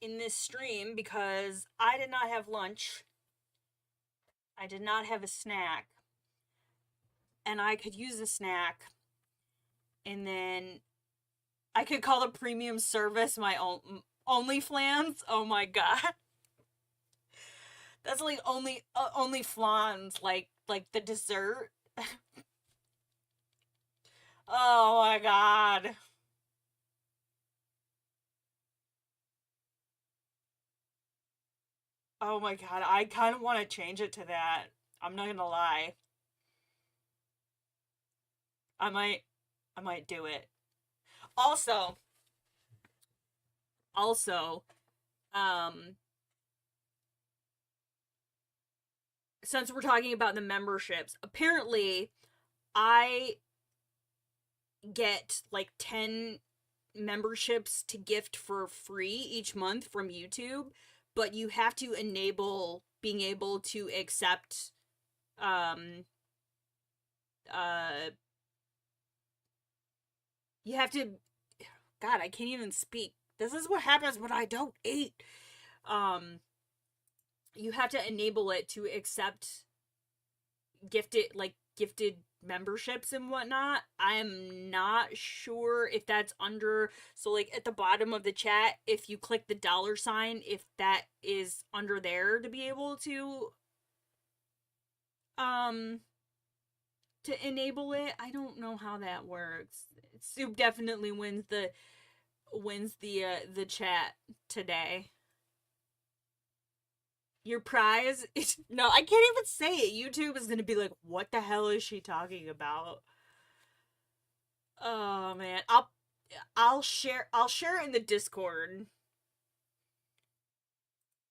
in this stream, because I did not have lunch. I did not have a snack, and I could use a snack, and then I could call the premium service my own OnlyFlans. Oh my god, that's like only flans, like the dessert. Oh my god. Oh my god, I kind of want to change it to that. I'm not gonna lie. I might I might do it. Also, also, um since we're talking about the memberships, apparently I get like 10 memberships to gift for free each month from YouTube, but you have to enable being able to accept um uh you have to, god, I can't even speak. This is what happens when I don't eat. Um you have to enable it to accept gifted memberships and whatnot. I'm not sure if that's under, so like at the bottom of the chat, if you click the $sign, if that is under there to be able um to enable it. I don't know how that works. Soup definitely wins the chat today. Your prize is, no, I can't even say it. YouTube is gonna be like, what the hell is she talking about? Oh man, I'll share in the Discord.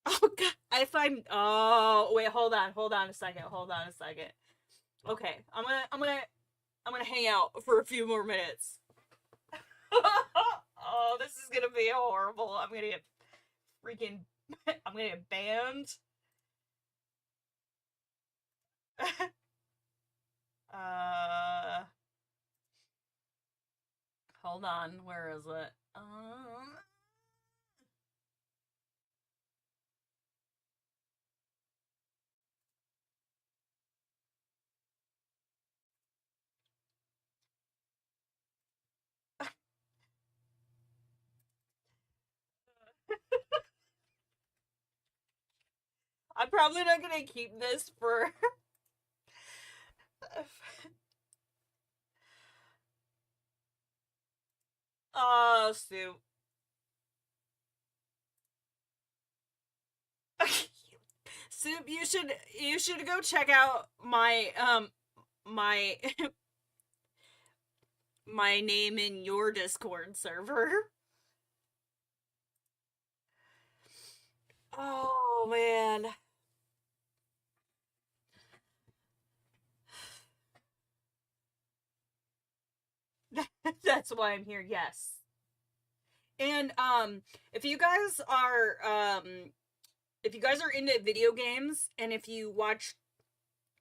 Oh god, if I'm, oh wait, hold on a second. Okay, I'm gonna hang out for a few more minutes. Oh, this is gonna be horrible. I'm gonna get freaking. I'm gonna get banned. uh, hold on. Where is it? I'm probably not gonna keep this for. Oh, Soup. Soup, you should go check out my my name in your Discord server. Oh man. That's why I'm here. Yes. And if you guys are if you guys are into video games and if you watch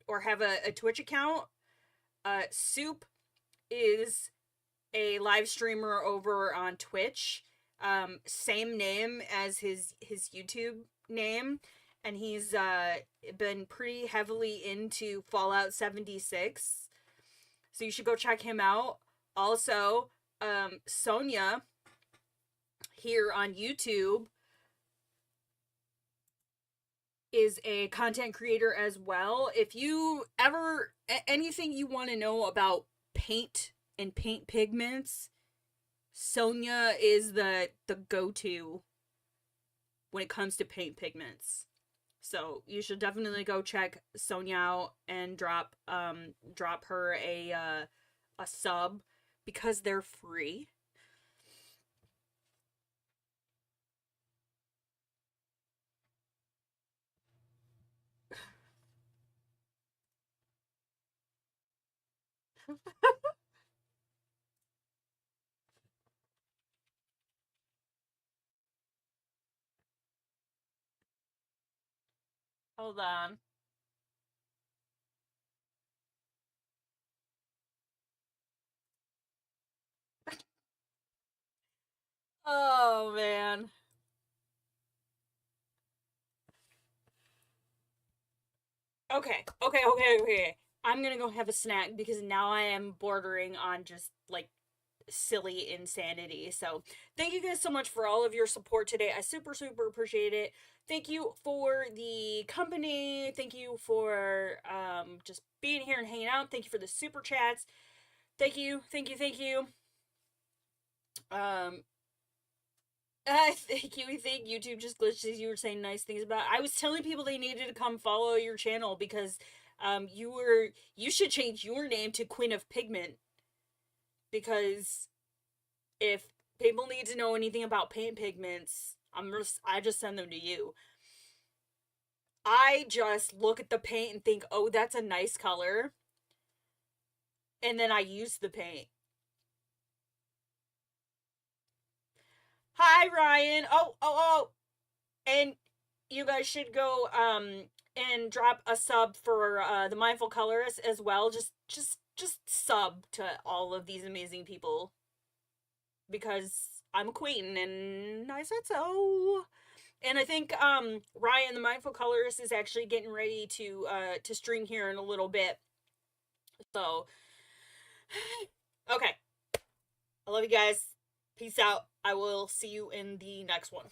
or have a Twitch account, Soup is a live streamer over on Twitch. Same name as his YouTube name, and he's been pretty heavily into Fallout 76. So you should go check him out. Also, Sonia here on YouTube is a content creator as well. If you ever anything you want to know about paint and paint pigments, Sonia is the go-to when it comes to paint pigments. So you should definitely go check Sonia out and drop her a sub because they're free. Hold on. Oh man. Okay. I'm gonna go have a snack because now I am bordering on just like silly insanity. So, thank you guys so much for all of your support today. I super appreciate it. Thank you for the company. Thank you for just being here and hanging out. Thank you for the super chats. Thank you. Um I think you think YouTube just glitched as you were saying nice things about. I was telling people they needed to come follow your channel because you should change your name to Queen of Pigment because if people need to know anything about paint pigments, I just send them to you. I just look at the paint and think, "Oh, that's a nice color." And then I use the paint. Hi Ryan. Oh. And you guys should go and drop a sub for the Mindful Colorist as well. Just sub to all of these amazing people because I'm a queen and I said so. And I think Ryan the Mindful Colorist is actually getting ready to stream here in a little bit. So okay. I love you guys. Peace out. I will see you in the next one.